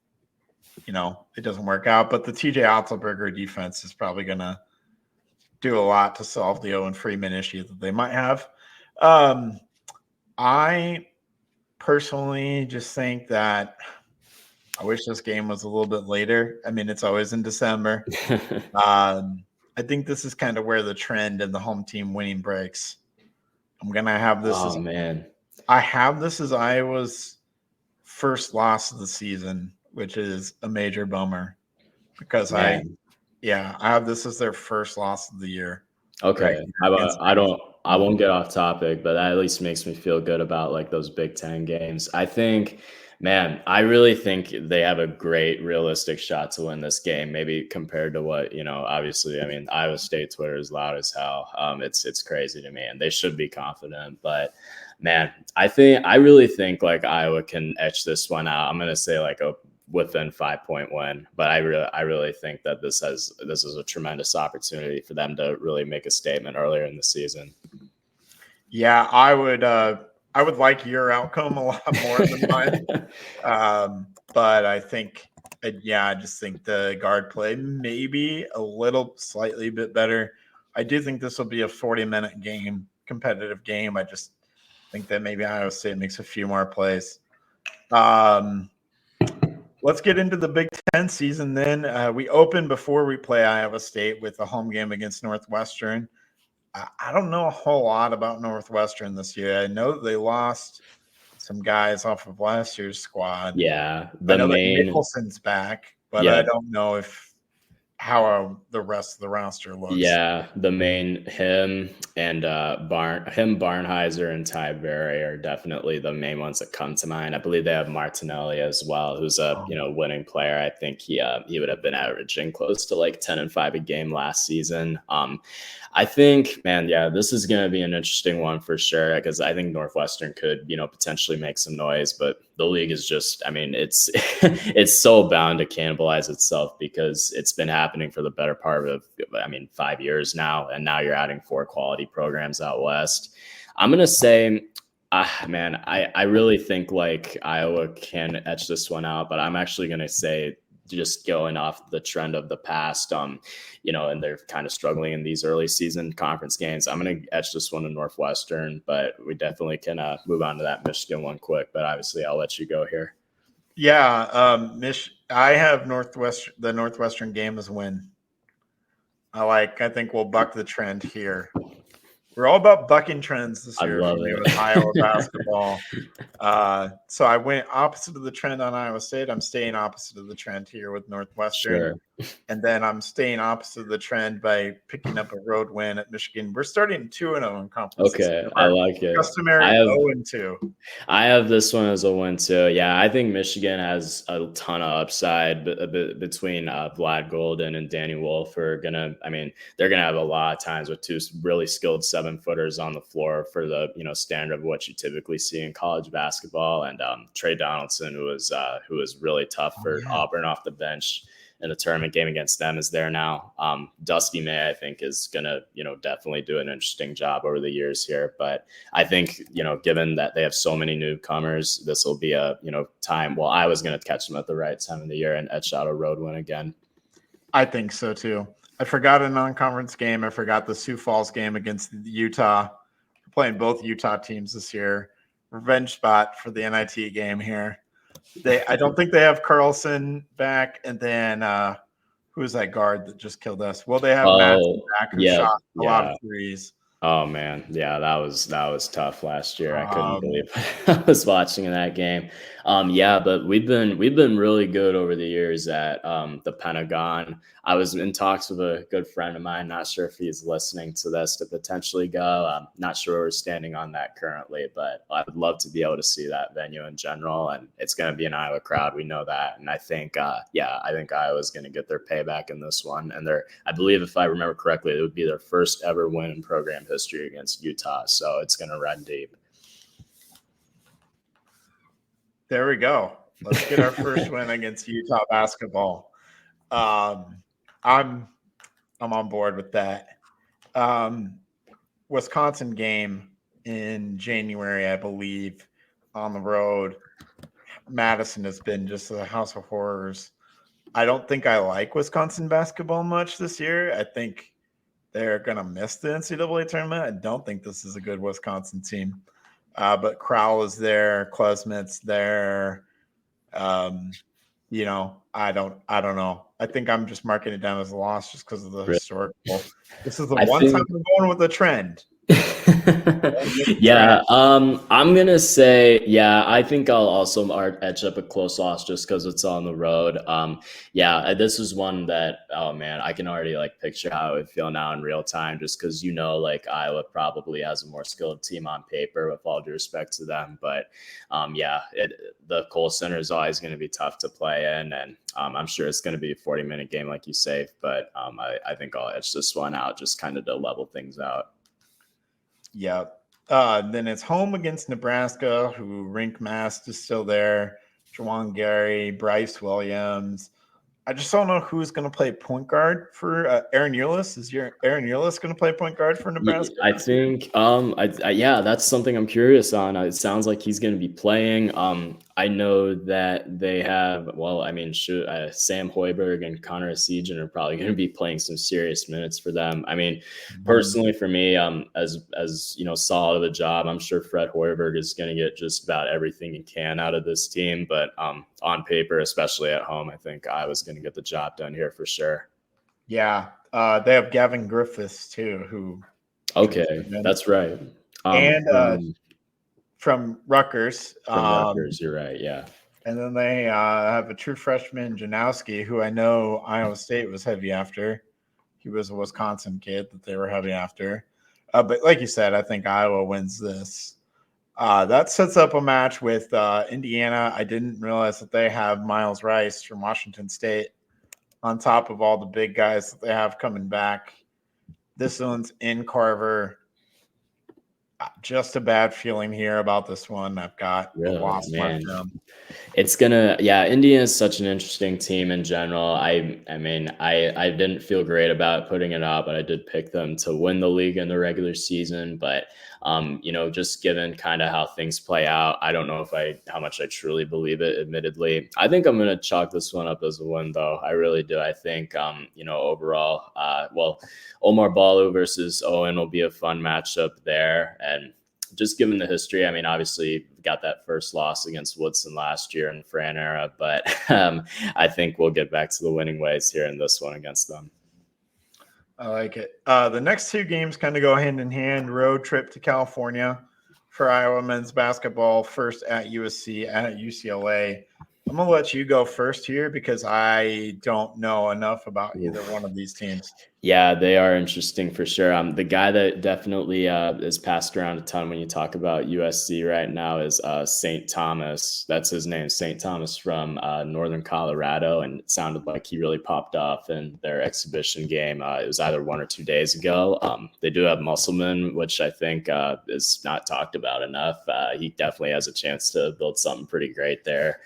it doesn't work out. But the TJ Otzelberger defense is probably going to do a lot to solve the Owen Freeman issue that they might have. I personally just think that I wish this game was a little bit later. I mean, it's always in December. I think this is kind of where the trend in the home team winning breaks. I'm going to have this I have this as Iowa's first loss of the season, which is a major bummer because I have this as their first loss of the year. Okay. I won't get off topic, but that at least makes me feel good about like those Big Ten games. I think, man, I really think they have a great realistic shot to win this game, maybe compared to what, obviously, I mean, Iowa State Twitter is loud as hell. It's crazy to me, and they should be confident, but man, I really think like Iowa can etch this one out. I'm going to say like a within 5-point win, but I really think that this is a tremendous opportunity for them to really make a statement earlier in the season. Yeah, I would like your outcome a lot more than mine. But I think, I just think the guard play maybe slightly bit better. I do think this will be a 40-minute game, competitive game. I just think that maybe Iowa State makes a few more plays. Let's get into the Big Ten season then. We open before we play Iowa State with a home game against Northwestern. I don't know a whole lot about Northwestern this year. I know that they lost some guys off of last year's squad. Yeah, I know that Nicholson's back, but I don't know how the rest of the roster looks. Yeah, the main him and Barnhizer and Ty Berry are definitely the main ones that come to mind. I believe they have Martinelli as well, who's a winning player. I think he would have been averaging close to like 10 and 5 a game last season. I think, man, this is going to be an interesting one for sure, because I think Northwestern could, potentially make some noise, but the league is just, I mean, it's it's so bound to cannibalize itself because it's been happening for the better part of, 5 years now, and now you're adding 4 quality programs out west. I'm going to say, I really think like Iowa can etch this one out, but I'm actually going to say, just going off the trend of the past, and they're kind of struggling in these early season conference games, I'm going to etch this one to Northwestern, but we definitely can move on to that Michigan one quick, but obviously I'll let you go here. Yeah. I have the Northwestern game as a win. I think we'll buck the trend here. We're all about bucking trends this year with Iowa basketball. So I went opposite of the trend on Iowa State. I'm staying opposite of the trend here with Northwestern. Sure. And then I'm staying opposite of the trend by picking up a road win at Michigan. We're starting 2-0 in conference. Okay, I like it. Customary 0-2. I have this one as a win too. Yeah, I think Michigan has a ton of upside between Vlad Golden and Danny Wolf. They're gonna have a lot of times with 2 really skilled 7 7-footers on the floor for the, standard of what you typically see in college basketball. And Trey Donaldson, who was really tough for Auburn off the bench in the tournament game against them, is there now. Dusty May, I think, is going to, definitely do an interesting job over the years here. But I think, given that they have so many newcomers, this will be a, time. Well, I was going to catch them at the right time of the year and etch out a road win again. I think so, too. I forgot a non-conference game. I forgot the Sioux Falls game against Utah. We're playing both Utah teams this year. Revenge spot for the NIT game here. I don't think they have Carlson back, and then who is that guard that just killed us? Well, they have Madsen back who shot a lot of threes. Oh man, yeah, that was tough last year. I couldn't believe I was watching that game. But we've been really good over the years at the Pentagon. I was in talks with a good friend of mine. Not sure if he's listening to this to potentially go. I'm not sure where we're standing on that currently, but I would love to be able to see that venue in general. And it's going to be an Iowa crowd. We know that, and I think Iowa's going to get their payback in this one. And I believe, if I remember correctly, it would be their first ever win in program history against Utah. So it's going to run deep. There we go. Let's get our first win against Utah basketball. I'm on board with that. Wisconsin game in January, I believe, on the road. Madison has been just a house of horrors. I don't think I like Wisconsin basketball much this year. I think they're going to miss the NCAA tournament. I don't think this is a good Wisconsin team. But Crowell is there. Klesmit's there. I don't know. I think I'm just marking it down as a loss just because of the historical. This is the one time I'm going with a trend. I'm gonna say, I think I'll also edge up a close loss just because it's on the road. This is one that, oh man, I can already picture how it would feel now in real time, just because Iowa probably has a more skilled team on paper, with all due respect to them. But the Kohl Center is always going to be tough to play in, and I'm sure it's going to be a 40-minute game, like you say. But I think I'll edge this one out just kind of to level things out. Yeah. Then it's home against Nebraska, who Rink Mast is still there. Juwan Gary, Bryce Williams. I just don't know who's going to play point guard for Aaron Eulis. Is Aaron Eulis going to play point guard for Nebraska? I think, that's something I'm curious on. It sounds like he's going to be playing. I know that they have, Sam Hoiberg and Connor Esigian are probably going to be playing some serious minutes for them. I mean, personally for me, as solid of a job, I'm sure Fred Hoiberg is going to get just about everything he can out of this team. But on paper, especially at home, I think I was going to get the job done here for sure. Yeah. They have Gavin Griffiths too, who. Okay, that's right. From Rutgers. You're right, yeah. And then they have a true freshman, Janowski, who I know Iowa State was heavy after. He was a Wisconsin kid that they were heavy after. But like you said, I think Iowa wins this. That sets up a match with Indiana. I didn't realize that they have Miles Rice from Washington State on top of all the big guys that they have coming back. This one's in Carver. Just a bad feeling here about this one. I've got a loss left them. It's gonna, Indiana is such an interesting team in general. I didn't feel great about putting it out, but I did pick them to win the league in the regular season. But just given kind of how things play out, I don't know how much I truly believe it, admittedly. I think I'm going to chalk this one up as a win, though. I really do. I think, overall, Omar Balu versus Owen will be a fun matchup there. And just given the history, obviously got that first loss against Woodson last year in Fran era, but I think we'll get back to the winning ways here in this one against them. I like it. The next two games kind of go hand in hand. Road trip to California for Iowa men's basketball. First at USC, at UCLA. I'm going to let you go first here because I don't know enough about either one of these teams. Yeah, they are interesting for sure. The guy that definitely is passed around a ton when you talk about USC right now is St. Thomas. That's his name, St. Thomas from Northern Colorado. And it sounded like he really popped off in their exhibition game. It was either 1 or 2 days ago. They do have Musselman, which I think is not talked about enough. He definitely has a chance to build something pretty great there.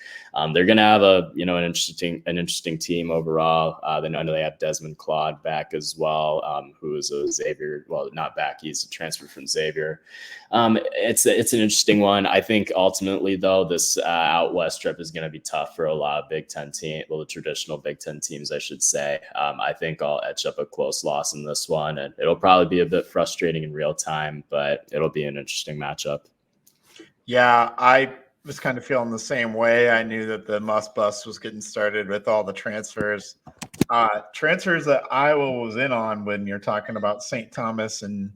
They're going to have an interesting team overall. They know they have Desmond Claude back as well, who is a Xavier. Well, not back. He's a transfer from Xavier. It's an interesting one. I think ultimately, though, this out west trip is going to be tough for a lot of Big Ten teams. Well, the traditional Big Ten teams, I should say. I think I'll etch up a close loss in this one, and it'll probably be a bit frustrating in real time, but it'll be an interesting matchup. Yeah, I was kind of feeling the same way. I knew that the must bus was getting started with all the transfers. Transfers that Iowa was in on when you're talking about St. Thomas and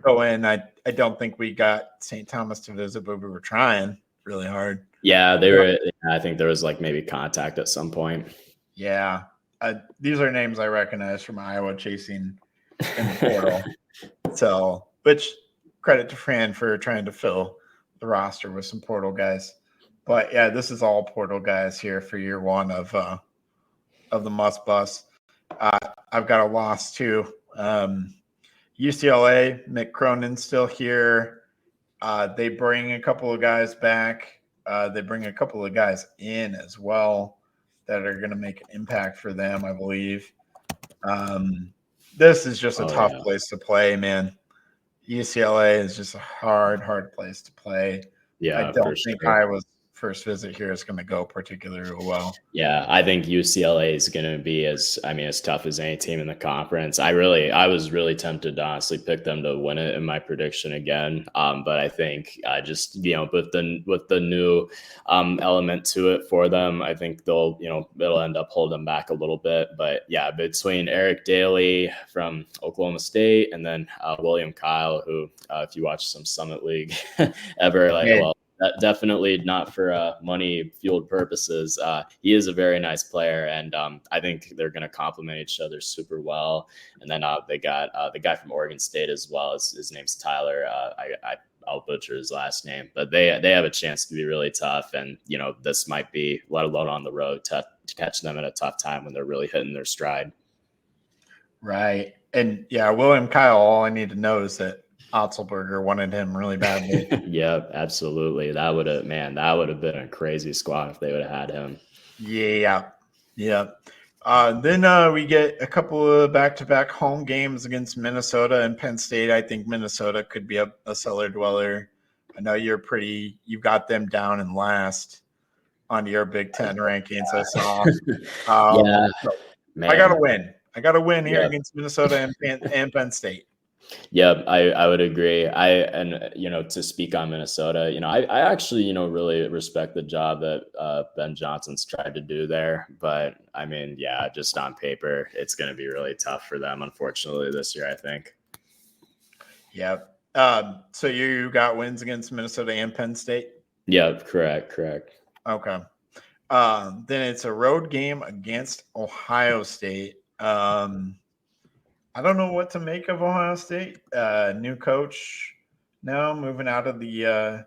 go in. I don't think we got St. Thomas to visit, but we were trying really hard. Yeah, they were. I think there was like maybe contact at some point. Yeah. These are names I recognize from Iowa chasing in the portal. So, which credit to Fran for trying to fill the roster with some portal guys. But yeah, this is all portal guys here for year one of the must bus. I've got a loss too. UCLA, Mick Cronin's still here. They bring a couple of guys back. They bring a couple of guys in as well that are going to make an impact for them, I believe. This is just a tough place to play, man. UCLA is just a hard place to play. Yeah, I don't think Iowa's first visit here is going to go particularly well. Yeah, I think UCLA is going to be as tough as any team in the conference. I was really tempted to honestly pick them to win it in my prediction again. But I think just with the new element to it for them, I think it'll end up holding them back a little bit. But yeah, between Eric Daly from Oklahoma State and then William Kyle, who if you watch some Summit League definitely not for money fueled purposes. He is a very nice player, and I think they're going to complement each other super well. And then they got the guy from Oregon State as well. His name's Tyler. I'll butcher his last name, but they have a chance to be really tough. And this might be, let alone on the road, to catch them at a tough time when they're really hitting their stride. Right, and yeah, William Kyle. All I need to know is that Otzelberger wanted him really badly. Yeah, absolutely. That would have been a crazy squad if they would have had him. Yeah. Then we get a couple of back-to-back home games against Minnesota and Penn State. I think Minnesota could be a cellar dweller. I know you've got them down in last on your Big Ten rankings. I saw. Yeah, man. I got to win here against Minnesota and Penn State. Yeah, I would agree. To speak on Minnesota, I actually, really respect the job that Ben Johnson's tried to do there. But I mean, yeah, just on paper, it's going to be really tough for them, unfortunately, this year, I think. Yeah. So you got wins against Minnesota and Penn State? Yeah, correct. Okay. Then it's a road game against Ohio State. I don't know what to make of Ohio State. New coach now, moving out of the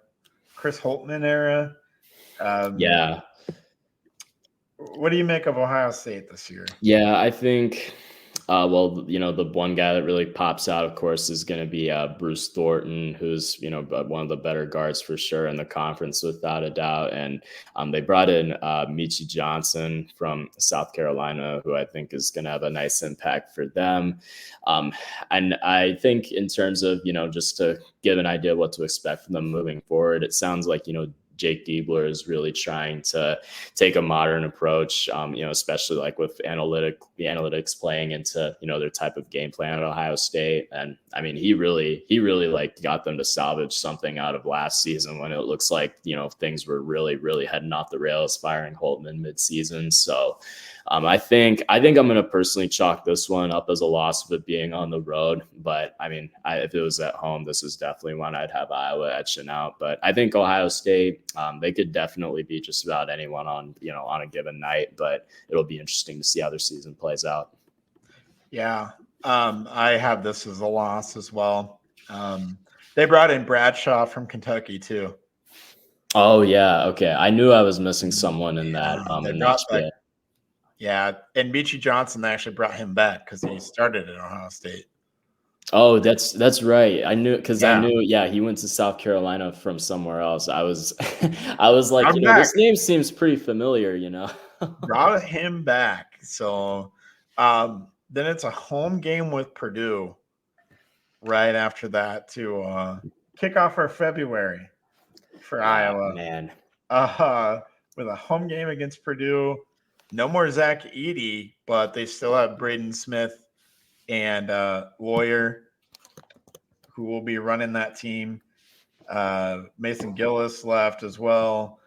Chris Holtmann era. Yeah. What do you make of Ohio State this year? Yeah, I think the one guy that really pops out, of course, is going to be Bruce Thornton, who's, one of the better guards for sure in the conference, without a doubt. And they brought in Michi Johnson from South Carolina, who I think is going to have a nice impact for them. And I think in terms of, just to give an idea of what to expect from them moving forward, it sounds like, Jake Diebler is really trying to take a modern approach, especially like with the analytics playing into, their type of game plan at Ohio State. And I mean, he really like got them to salvage something out of last season when it looks like, things were really, really heading off the rails, firing Holtmann midseason. So I think I'm going to personally chalk this one up as a loss with it being on the road. But I mean, if it was at home, this is definitely one I'd have Iowa etching out. But I think Ohio State, they could definitely beat just about anyone on a given night. But it'll be interesting to see how their season plays out. Yeah, I have this as a loss as well. They brought in Bradshaw from Kentucky too. Oh yeah, okay. I knew I was missing someone in that. Yeah, and Meechie Johnson actually brought him back because he started at Ohio State. Oh, that's right. I knew he went to South Carolina from somewhere else. I was like, this name seems pretty familiar, Brought him back. So then it's a home game with Purdue right after that to kick off our February for Iowa. Man. With a home game against Purdue. No more Zach Edey, but they still have Braden Smith and Lawyer, who will be running that team. Mason Gillis left as well,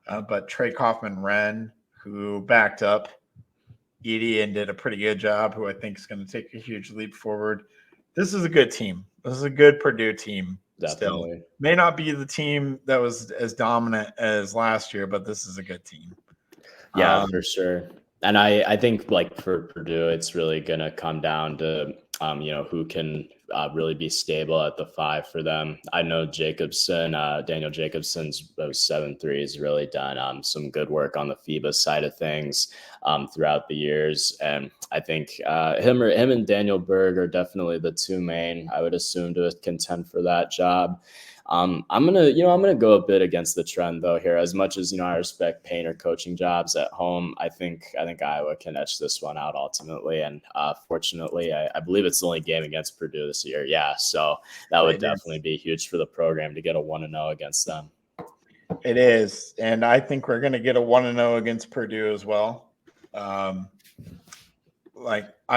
but Trey Kaufman-Renn, who backed up Edey and did a pretty good job, who I think is going to take a huge leap forward. This is a good team. This is a good Purdue team. Definitely. Still. May not be the team that was as dominant as last year, but this is a good team. Yeah, for sure. And I think like for Purdue, it's really going to come down to, who can really be stable at the 5 for them. I know Daniel Jacobson's those 7-3 has really done some good work on the FIBA side of things throughout the years. And I think him and Daniel Berg are definitely the two main, I would assume, to contend for that job. I'm gonna go a bit against the trend though here. As much as I respect Painter coaching jobs at home, I think Iowa can etch this one out ultimately. And fortunately, I believe it's the only game against Purdue this year. Yeah, so that would definitely be huge for the program to get a 1-0 against them. It is, and I think we're gonna get a 1-0 against Purdue as well. I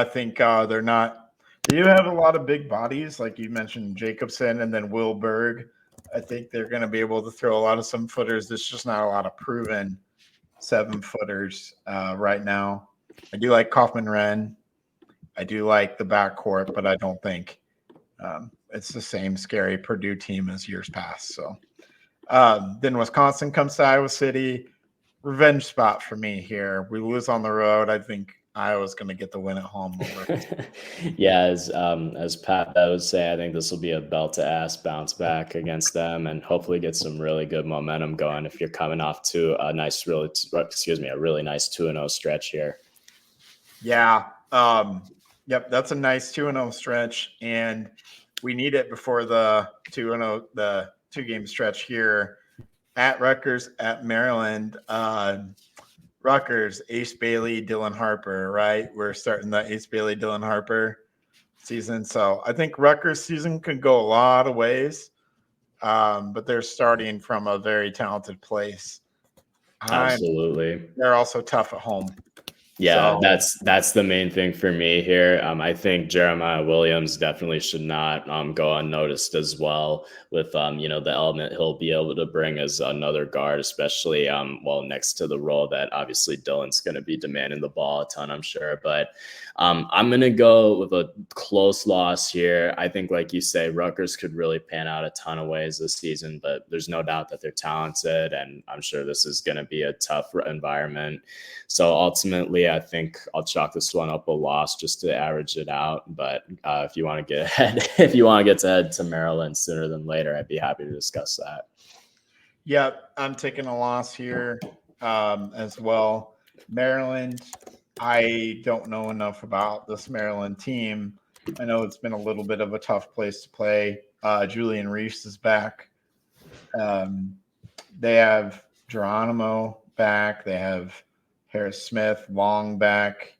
think they're not. They do have a lot of big bodies, like you mentioned, Jacobson and then Will Berg. I think they're going to be able to throw a lot of 7-footers. There's just not a lot of proven 7-footers right now. I do like Kaufman-Renn. I do like the backcourt, but I don't think it's the same scary Purdue team as years past. So then Wisconsin comes to Iowa City. Revenge spot for me here. We lose on the road. I think Iowa's going to get the win at home. Yeah, as Pat would say, I think this will be a belt-to-ass bounce back against them, and hopefully get some really good momentum going if you're coming off to a really nice 2-0 stretch here. Yeah, yep, that's a nice 2-0 stretch, and we need it before the 2-0, the 2-game stretch here at Rutgers, at Maryland. Rutgers, Ace Bailey, Dylan Harper, right? We're starting the Ace Bailey, Dylan Harper season. So I think Rutgers season could go a lot of ways, but they're starting from a very talented place. Absolutely. They're also tough at home. Yeah, so that's the main thing for me here. I think Jeremiah Williams definitely should not go unnoticed as well with, the element he'll be able to bring as another guard, especially, next to the role that obviously Dylan's going to be demanding the ball a ton, I'm sure. But I'm going to go with a close loss here. I think, like you say, Rutgers could really pan out a ton of ways this season, but there's no doubt that they're talented, and I'm sure this is going to be a tough environment. So ultimately, I think I'll chalk this one up a loss just to average it out. But if you want to get ahead, to Maryland sooner than later, I'd be happy to discuss that. Yeah, I'm taking a loss here as well. Maryland, I don't know enough about this Maryland team. I know it's been a little bit of a tough place to play. Julian Reese is back. They have Geronimo back. They have Harris Smith, Long back.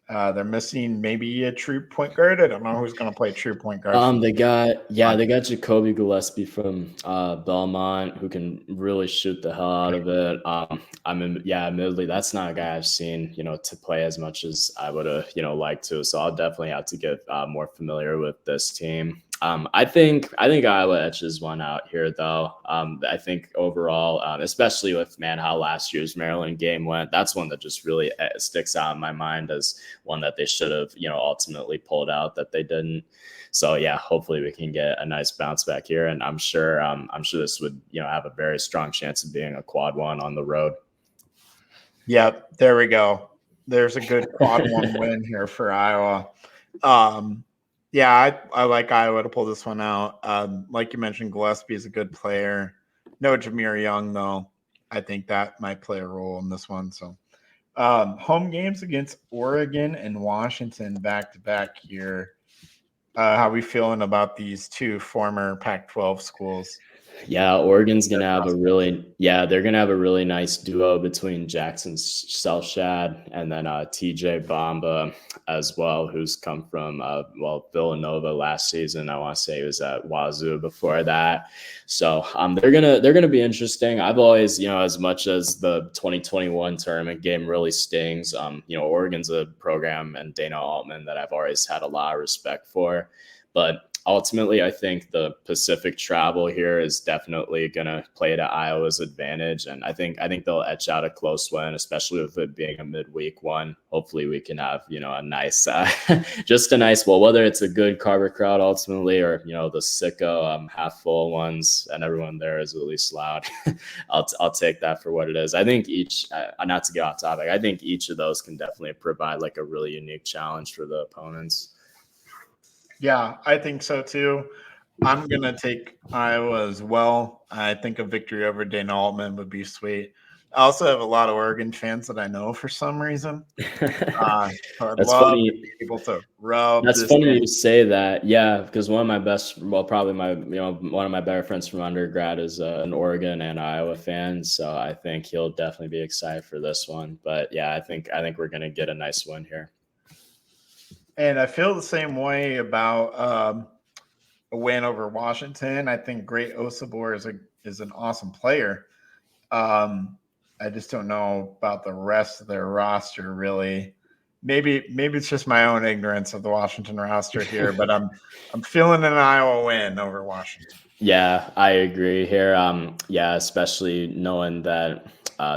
They're missing maybe a true point guard. I don't know who's going to play true point guard. They got Jacoby Gillespie from Belmont, who can really shoot the hell out of it. Admittedly, that's not a guy I've seen, to play as much as I would have, liked to. So I'll definitely have to get more familiar with this team. I think Iowa etches one out here, though. I think overall, especially with how last year's Maryland game went, that's one that just really sticks out in my mind as one that they should have, ultimately pulled out that they didn't. So yeah, hopefully we can get a nice bounce back here, and I'm sure this would have a very strong chance of being a quad one on the road. Yep, there we go. There's a good quad one win here for Iowa. Yeah, I like Iowa to pull this one out. Like you mentioned, Gillespie is a good player. No Jameer Young, though. I think that might play a role in this one. So, home games against Oregon and Washington back-to-back here. How are we feeling about these two former Pac-12 schools? Yeah, Oregon's gonna have they're gonna have a really nice duo between Jackson Selshad and then TJ Bamba as well, who's come from Villanova last season. I want to say he was at Wazoo before that. So they're gonna be interesting. I've always, as much as the 2021 tournament game really stings, Oregon's a program and Dana Altman that I've always had a lot of respect for, but ultimately, I think the Pacific travel here is definitely going to play to Iowa's advantage, and I think they'll etch out a close win, especially with it being a midweek one. Hopefully, we can have a nice, just a nice. Well, whether it's a good Carver crowd ultimately, or the sicko half full ones, and everyone there is at least loud. I'll take that for what it is. I think each, not to get off topic, I think each of those can definitely provide like a really unique challenge for the opponents. Yeah, I think so too. I'm going to take Iowa as well. I think a victory over Dana Altman would be sweet. I also have a lot of Oregon fans that I know for some reason. So I'd That's love funny. to be able to rub That's this funny in. you say that. Yeah, because one of my better friends from undergrad is an Oregon and Iowa fan. So I think he'll definitely be excited for this one. But yeah, I think we're going to get a nice win here. And I feel the same way about a win over Washington. I think Great Osabor is an awesome player. I just don't know about the rest of their roster, really. Maybe it's just my own ignorance of the Washington roster here, but I'm feeling an Iowa win over Washington. Yeah, I agree here. Especially knowing that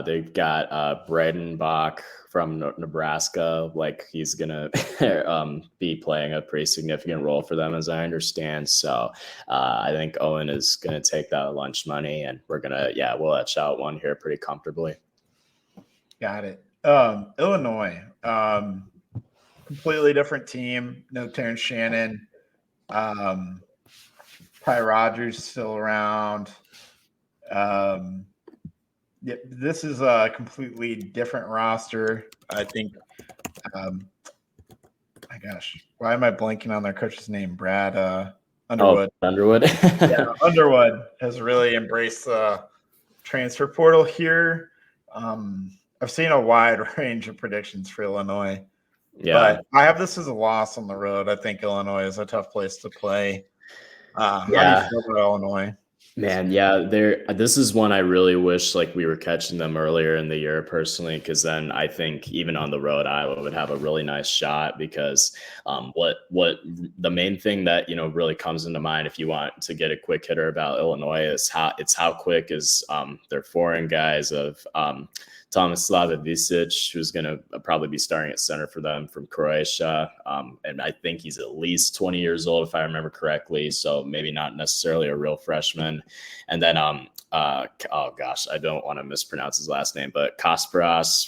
they've got Breidenbach from Nebraska, like he's gonna be playing a pretty significant role for them, as I understand. So I think Owen is gonna take that lunch money, and we'll etch out one here pretty comfortably. Got it. Illinois, completely different team. No Terrence Shannon. Ty Rogers still around. This is a completely different roster. I think. My gosh, why am I blanking on their coach's name? Brad Underwood. Oh, Underwood. Yeah, Underwood has really embraced the transfer portal here. I've seen a wide range of predictions for Illinois. Yeah, but I have this as a loss on the road. I think Illinois is a tough place to play. How do you feel about Illinois? Man, yeah, this is one I really wish like we were catching them earlier in the year personally, because then I think even on the road Iowa would have a really nice shot, because what the main thing that really comes into mind if you want to get a quick hitter about Illinois is how quick is their foreign guys of Thomas Slavovicic, who's going to probably be starting at center for them from Croatia. And I think he's at least 20 years old, if I remember correctly. So maybe not necessarily a real freshman. And then, I don't want to mispronounce his last name, but Kasparas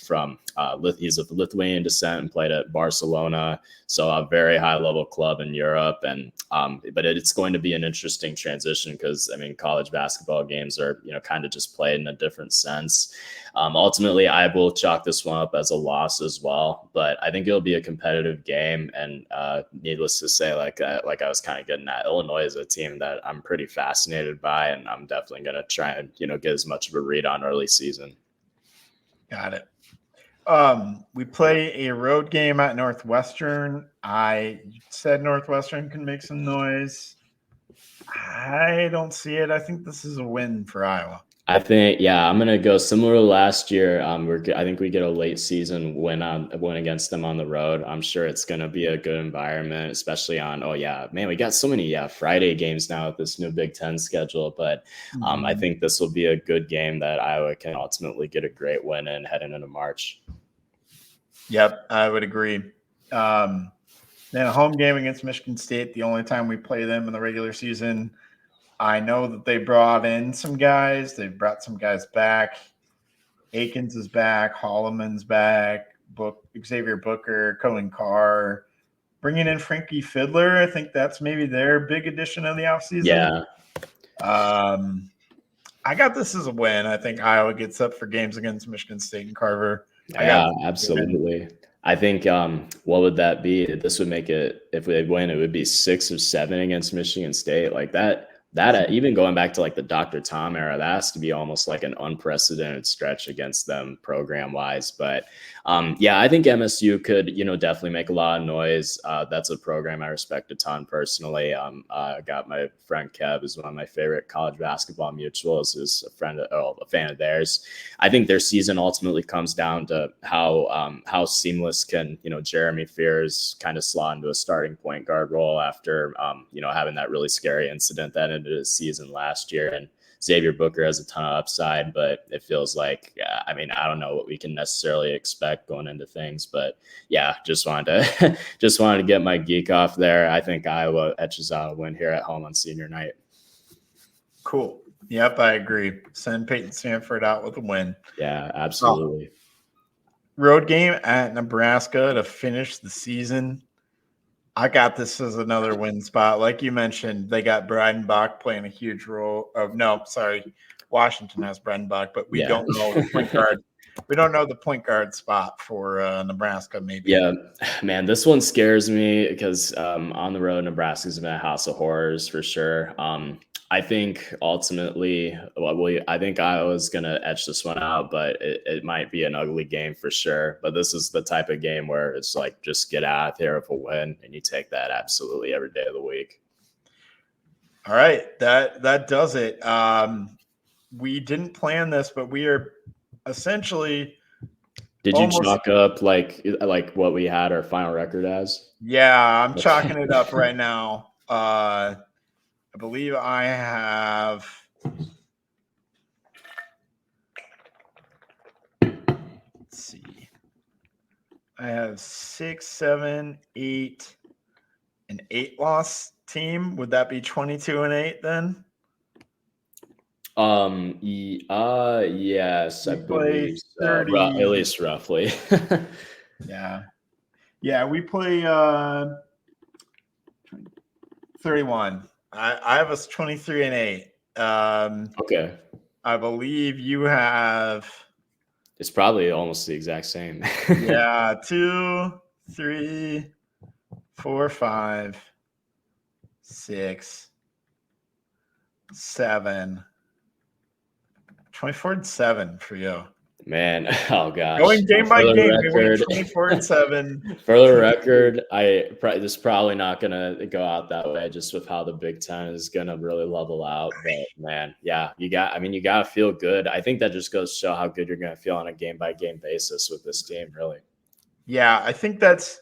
he's of Lithuanian descent and played at Barcelona. So a very high level club in Europe. And, but it's going to be an interesting transition because, college basketball games are, kind of just played in a different sense. Ultimately, I will chalk this one up as a loss as well, but I think it'll be a competitive game. And needless to say, like I was kind of getting at, Illinois is a team that I'm pretty fascinated by, and I'm definitely going to try and get as much of a read on early season. Got it. We play a road game at Northwestern. I said Northwestern can make some noise. I don't see it. I think this is a win for Iowa. I think, yeah, I'm gonna go similar to last year. I think we get a late season win against them on the road. I'm sure it's gonna be a good environment, especially on. Oh yeah, man, we got so many Friday games now with this new Big Ten schedule. But I Mhm. think this will be a good game that Iowa can ultimately get a great win in heading into March. Yep, I would agree. Then a home game against Michigan State, the only time we play them in the regular season. I know that they brought in some guys. They brought some guys back. Akins is back. Holloman's back. Xavier Booker, Cohen Carr. Bringing in Frankie Fiddler. I think that's maybe their big addition of the offseason. Yeah. I got this as a win. I think Iowa gets up for games against Michigan State and Carver. Yeah, absolutely. I think what would that be? This would make it, if they win, it would be 6 or 7 against Michigan State. Like that even going back to like the Dr. Tom era, that has to be almost like an unprecedented stretch against them program wise. But yeah, I think MSU could, definitely make a lot of noise. That's a program I respect a ton personally. I got my friend Kev, is one of my favorite college basketball mutuals, is a fan of theirs. I think their season ultimately comes down to how seamless can Jeremy Fears kind of slot into a starting point guard role after having that really scary incident that ended his season last year. And Xavier Booker has a ton of upside, but it feels like, I don't know what we can necessarily expect going into things, but yeah, just wanted to get my geek off there. I think Iowa etches out a win here at home on senior night. Cool. Yep, I agree. Send Peyton Sanford out with a win. Yeah, absolutely. Road game at Nebraska to finish the season. I got this as another win spot. Like you mentioned, they got Breidenbach playing a huge role. Washington has Breidenbach, but we don't know the point guard. We don't know the point guard spot for Nebraska, maybe. Yeah, man, this one scares me because on the road, Nebraska's been a house of horrors for sure. I think ultimately, I think Iowa's going to etch this one out, but it might be an ugly game for sure. But this is the type of game where it's like, just get out there with a win, and you take that absolutely every day of the week. All right, that does it. We didn't plan this, but we are essentially. Did you chalk up like what we had our final record as? Yeah, I'm chalking it up right now. I believe I have. Let's see. I have 6, 7, 8, an 8-loss team. Would that be 22-8 then? Yes, I believe so. At least roughly. Yeah, we play 31. I have us 23-8. Okay. I believe you have. It's probably almost the exact same. Yeah, 2, 3, 4, 5, 6, 7. 24-7 for you. Man, oh gosh. Going game by game, 24-7. For the record, this is probably not gonna go out that way, just with how the Big Ten is gonna really level out. But man, yeah, you gotta feel good. I think that just goes to show how good you're gonna feel on a game by game basis with this team, really. Yeah, I think that's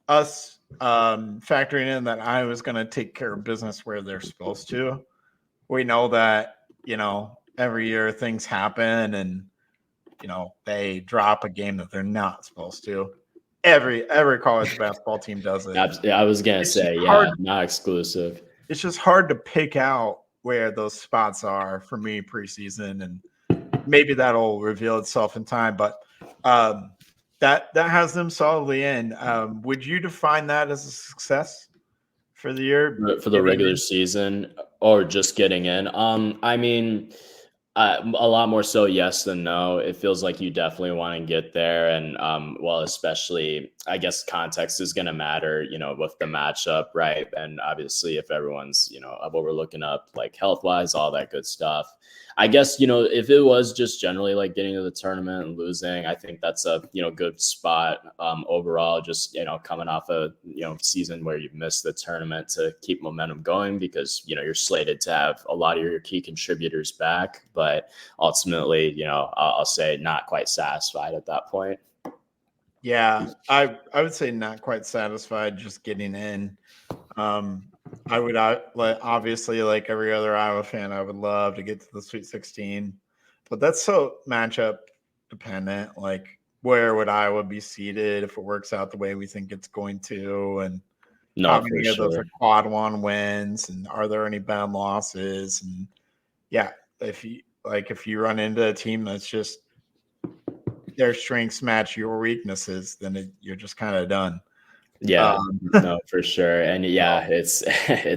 us factoring in that Iowa's gonna take care of business where they're supposed to. We know that, every year things happen and they drop a game that they're not supposed to. Every college basketball team does it. I was gonna say, not exclusive. It's just hard to pick out where those spots are for me preseason, and maybe that'll reveal itself in time. But that has them solidly in. Would you define that as a success for the year? For the regular season, or just getting in? A lot more so yes than no. It feels like you definitely want to get there. And especially, I guess context is going to matter, with the matchup, right? And obviously if everyone's, what we're looking up, like health-wise, all that good stuff. I guess, if it was just generally like getting to the tournament and losing, I think that's a, good spot overall, just, coming off a, season where you've missed the tournament to keep momentum going because, you're slated to have a lot of your key contributors back. But but ultimately, I'll say not quite satisfied at that point. Yeah, I would say not quite satisfied just getting in. I would obviously, like every other Iowa fan, I would love to get to the Sweet 16, but that's so matchup dependent. Like, where would Iowa be seated if it works out the way we think it's going to? And how many of those are quad one wins? And are there any bad losses? And yeah, if you run into a team that's just their strengths match your weaknesses, then you're just kind of done. Yeah, no, for sure. And yeah, it's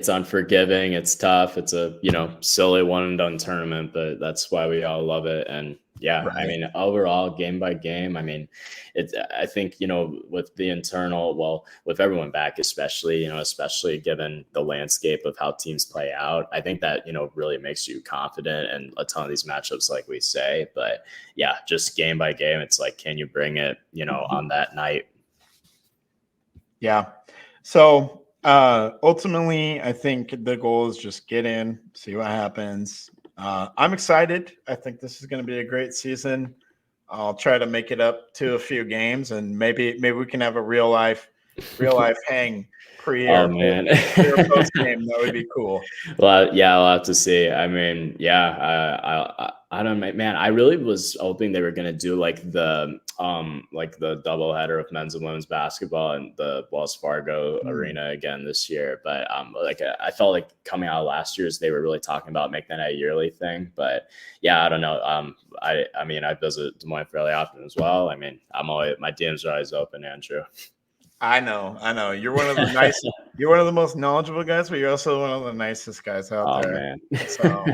unforgiving. It's tough. It's a, silly one and done tournament, but that's why we all love it. And yeah, right. I mean, overall, game by game, I mean, I think, with the internal, with everyone back, especially given the landscape of how teams play out, I think that, really makes you confident in a ton of these matchups, like we say. But yeah, just game by game, it's like, can you bring it, on that night? Yeah. So ultimately, I think the goal is just get in, see what happens. I'm excited. I think this is going to be a great season. I'll try to make it up to a few games, and maybe we can have a real life hang pre or post game. That would be cool. Well, yeah, I'll have to see. I mean, yeah, I don't know, man. I really was hoping they were gonna do like the doubleheader of men's and women's basketball in the Wells Fargo Arena again this year. But I felt like coming out of last year's, they were really talking about making that a yearly thing. But yeah, I don't know. I mean, I visit Des Moines fairly often as well. I mean, my DMs are always open, Andrew. I know. You're one of the you're one of the most knowledgeable guys, but you're also one of the nicest guys out there. Man. So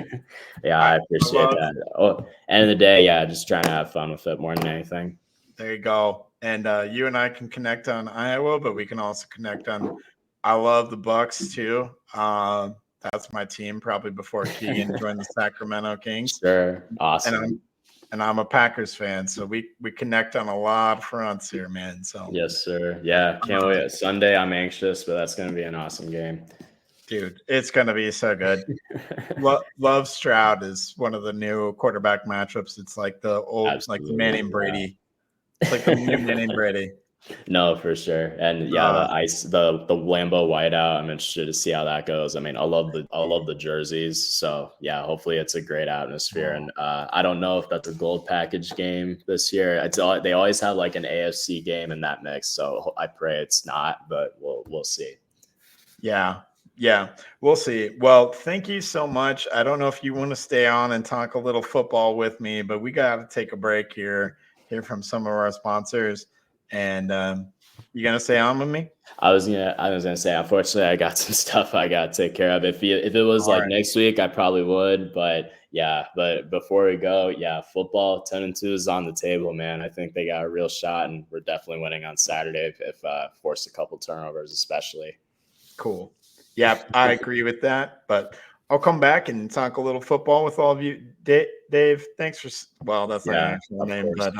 yeah, I appreciate that. End of the day, yeah, just trying to have fun with it more than anything. There you go. And you and I can connect on Iowa, but we can also connect on I love the Bucks too. That's my team, probably before Keegan joined the Sacramento Kings. Sure. Awesome. And I'm a Packers fan, so we connect on a lot of fronts here, man. So yes, sir. Yeah, can't wait. Sunday, I'm anxious, but that's going to be an awesome game. Dude, it's going to be so good. Love Stroud is one of the new quarterback matchups. It's like the old, Absolutely. Like the Manning Brady. It's like the new Manning Brady. No, for sure. And yeah, the Lambeau whiteout, I'm interested to see how that goes. I mean, I love the jerseys. So yeah, hopefully it's a great atmosphere. And I don't know if that's a gold package game this year. They always have like an AFC game in that mix. So I pray it's not, but we'll see. Yeah, we'll see. Well, thank you so much. I don't know if you want to stay on and talk a little football with me, but we got to take a break here, hear from some of our sponsors. And you gonna stay on with me? I was gonna say, unfortunately, I got some stuff I got to take care of. If it was all like next week, I probably would. But yeah, but before we go, yeah, football 10-2 is on the table, man. I think they got a real shot, and we're definitely winning on Saturday if force a couple turnovers, especially. Cool. Yeah, I agree with that. But I'll come back and talk a little football with all of you. Dave, thanks for – well, that's not your actual name, but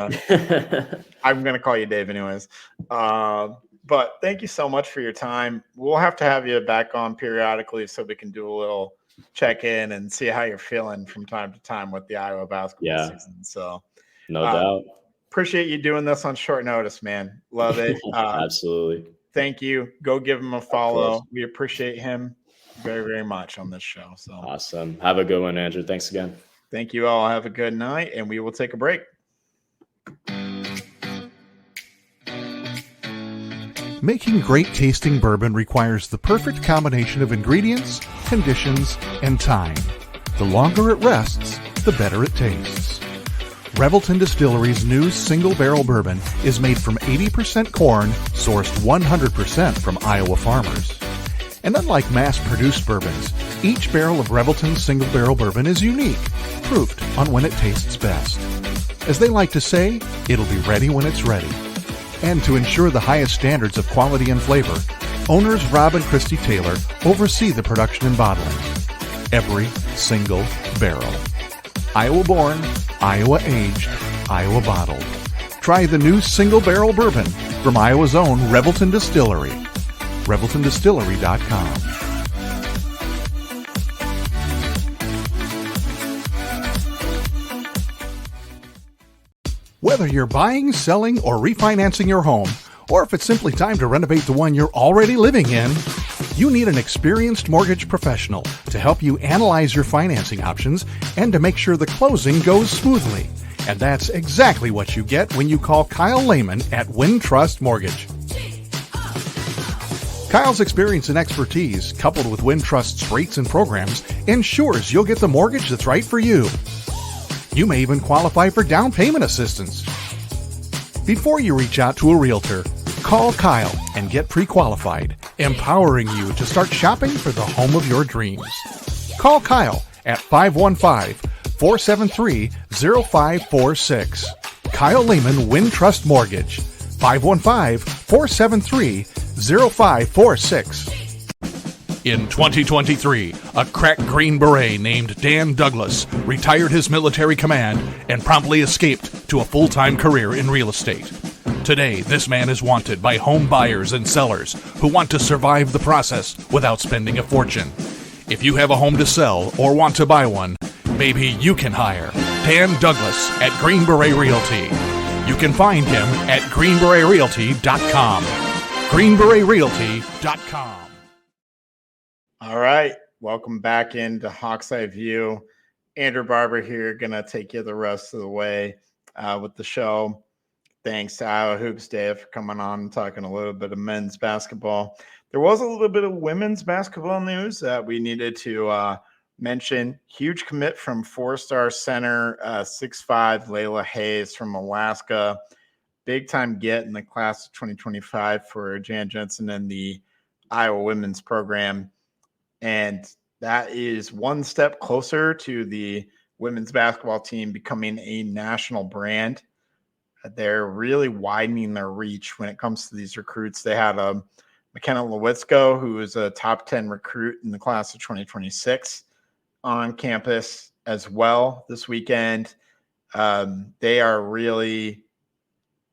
I'm going to call you Dave anyways. But thank you so much for your time. We'll have to have you back on periodically so we can do a little check-in and see how you're feeling from time to time with the Iowa basketball season. So no doubt. Appreciate you doing this on short notice, man. Love it. Absolutely. Thank you. Go give him a follow. We appreciate him very, very much on this show. So awesome. Have a good one, Andrew. Thanks again. Thank you all. Have a good night, and we will take a break. Making great tasting bourbon requires the perfect combination of ingredients, conditions, and time. The longer it rests, the better it tastes. Revelton Distillery's new single barrel bourbon is made from 80% corn, sourced 100% from Iowa farmers. And unlike mass-produced bourbons, each barrel of Revelton's single barrel bourbon is unique, proofed on when it tastes best. As they like to say, it'll be ready when it's ready. And to ensure the highest standards of quality and flavor, owners Rob and Christy Taylor oversee the production and bottling. Every single barrel. Iowa born, Iowa aged, Iowa bottled. Try the new single barrel bourbon from Iowa's own Revelton Distillery. ReveltonDistillery.com. Whether you're buying, selling, or refinancing your home, or if it's simply time to renovate the one you're already living in, you need an experienced mortgage professional to help you analyze your financing options and to make sure the closing goes smoothly. And that's exactly what you get when you call Kyle Lehman at Wintrust Mortgage. Kyle's experience and expertise, coupled with Wintrust's rates and programs, ensures you'll get the mortgage that's right for you. You may even qualify for down payment assistance. Before you reach out to a realtor, call Kyle and get pre-qualified, empowering you to start shopping for the home of your dreams. Call Kyle at 515-473-0546. Kyle Lehman, Wintrust Mortgage, 515-473-0546. In 2023, a crack Green Beret named Dan Douglas retired his military command and promptly escaped to a full-time career in real estate. Today, this man is wanted by home buyers and sellers who want to survive the process without spending a fortune. If you have a home to sell or want to buy one, maybe you can hire Dan Douglas at Green Beret Realty. You can find him at greenberetrealty.com. greenberetrealty.com. All right. Welcome back into Hawk's Eye View. Andrew Barber here, going to take you the rest of the way with the show. Thanks to Iowa Hoops Dave for coming on and talking a little bit of men's basketball. There was a little bit of women's basketball news that we needed to mention. Huge commit from four-star center 6'5" Layla Hayes from Alaska. Big-time get in the class of 2025 for Jan Jensen and the Iowa women's program. And that is one step closer to the women's basketball team becoming a national brand. They're really widening their reach when it comes to these recruits. They had McKenna Lewitzko, who is a top 10 recruit in the class of 2026, on campus as well this weekend. They are really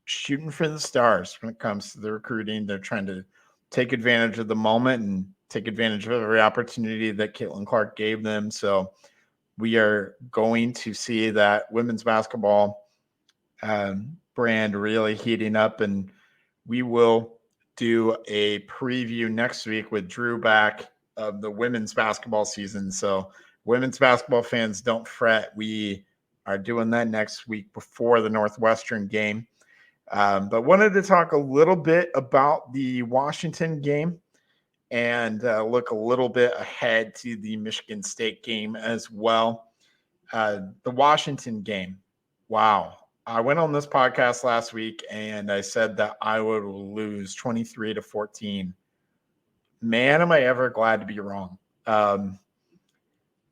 shooting for the stars when it comes to the recruiting. They're trying to take advantage of the moment and take advantage of every opportunity that Caitlin Clark gave them. So we are going to see that women's basketball brand really heating up, and we will do a preview next week with Drew back of the women's basketball season. So women's basketball fans, don't fret. We are doing that next week before the Northwestern game. But wanted to talk a little bit about the Washington game and look a little bit ahead to the Michigan State game as well. The Washington game. Wow. I went on this podcast last week and I said that Iowa will lose 23-14. Man, am I ever glad to be wrong. I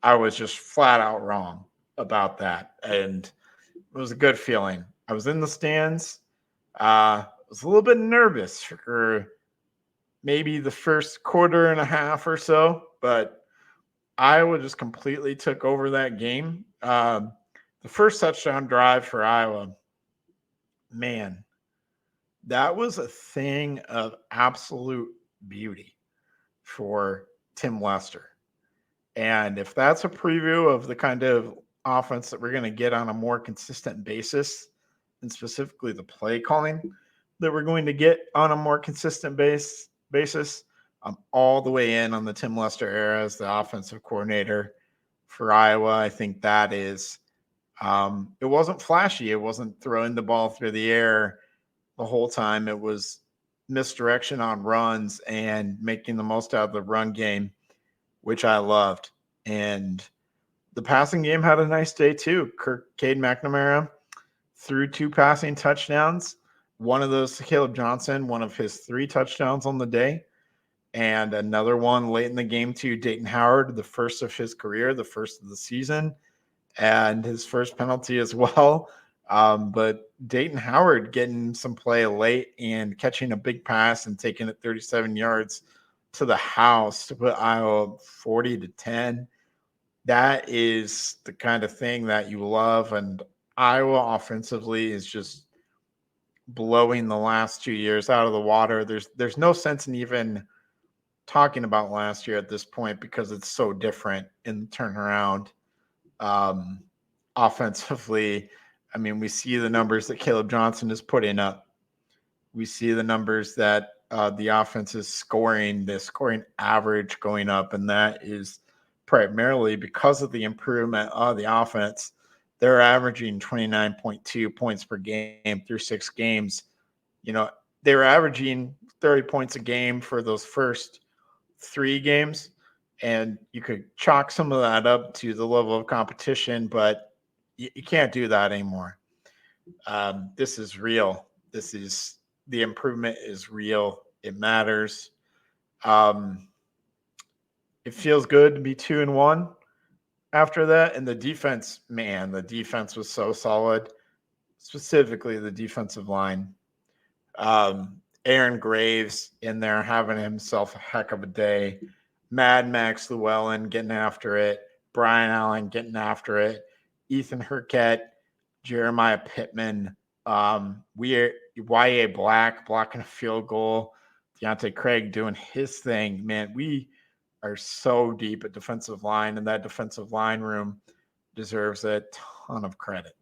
was just flat out wrong about that. And it was a good feeling. I was in the stands. I was a little bit nervous for maybe the first quarter and a half or so, but Iowa just completely took over that game. The first touchdown drive for Iowa, man, that was a thing of absolute beauty for Tim Lester. And if that's a preview of the kind of offense that we're going to get on a more consistent basis, and specifically the play calling that we're going to get on a more consistent basis, I'm all the way in on the Tim Lester era as the offensive coordinator for Iowa. I think that is it wasn't flashy. It wasn't throwing the ball through the air the whole time. It was misdirection on runs and making the most out of the run game, which I loved. And the passing game had a nice day too. Cade McNamara threw 2 passing touchdowns. One of those to Caleb Johnson, one of his 3 touchdowns on the day. And another one late in the game to Dayton Howard, the first of his career, the first of the season, and his first penalty as well. But Dayton Howard getting some play late and catching a big pass and taking it 37 yards to the house to put Iowa 40-10. That is the kind of thing that you love. And Iowa offensively is just blowing the last 2 years out of the water. There's no sense in even talking about last year at this point because it's so different in the turnaround offensively. I mean, we see the numbers that Caleb Johnson is putting up. We see the numbers that the offense is scoring, the scoring average going up, and that is primarily because of the improvement of the offense. They're averaging 29.2 points per game through 6 games. You know, they were averaging 30 points a game for those first 3 games, and you could chalk some of that up to the level of competition, but you can't do that anymore. This is real. The improvement is real. It matters. It feels good to be 2-1 after that. And the defense was so solid, specifically the defensive line. Aaron Graves in there having himself a heck of a day. Mad Max Llewellyn getting after it. Brian Allen getting after it. Ethan Hurkett, Jeremiah Pittman, Y.A. Black blocking a field goal. Deontay Craig doing his thing. Man, we are so deep at defensive line, and that defensive line room deserves a ton of credit.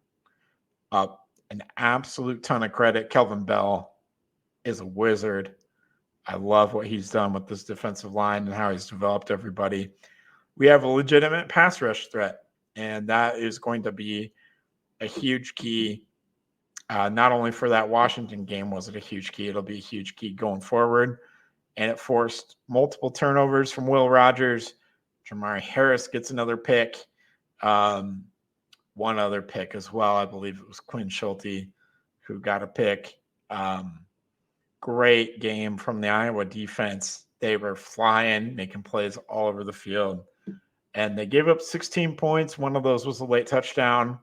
An absolute ton of credit. Kelvin Bell is a wizard. I love what he's done with this defensive line and how he's developed everybody. We have a legitimate pass rush threat, and that is going to be a huge key. Not only for that Washington game was it a huge key, it'll be a huge key going forward. And it forced multiple turnovers from Will Rogers. Jamari Harris gets another pick. One other pick as well. I believe it was Quinn Schulte who got a pick. Great game from the Iowa defense. They were flying, making plays all over the field. And they gave up 16 points. One of those was a late touchdown.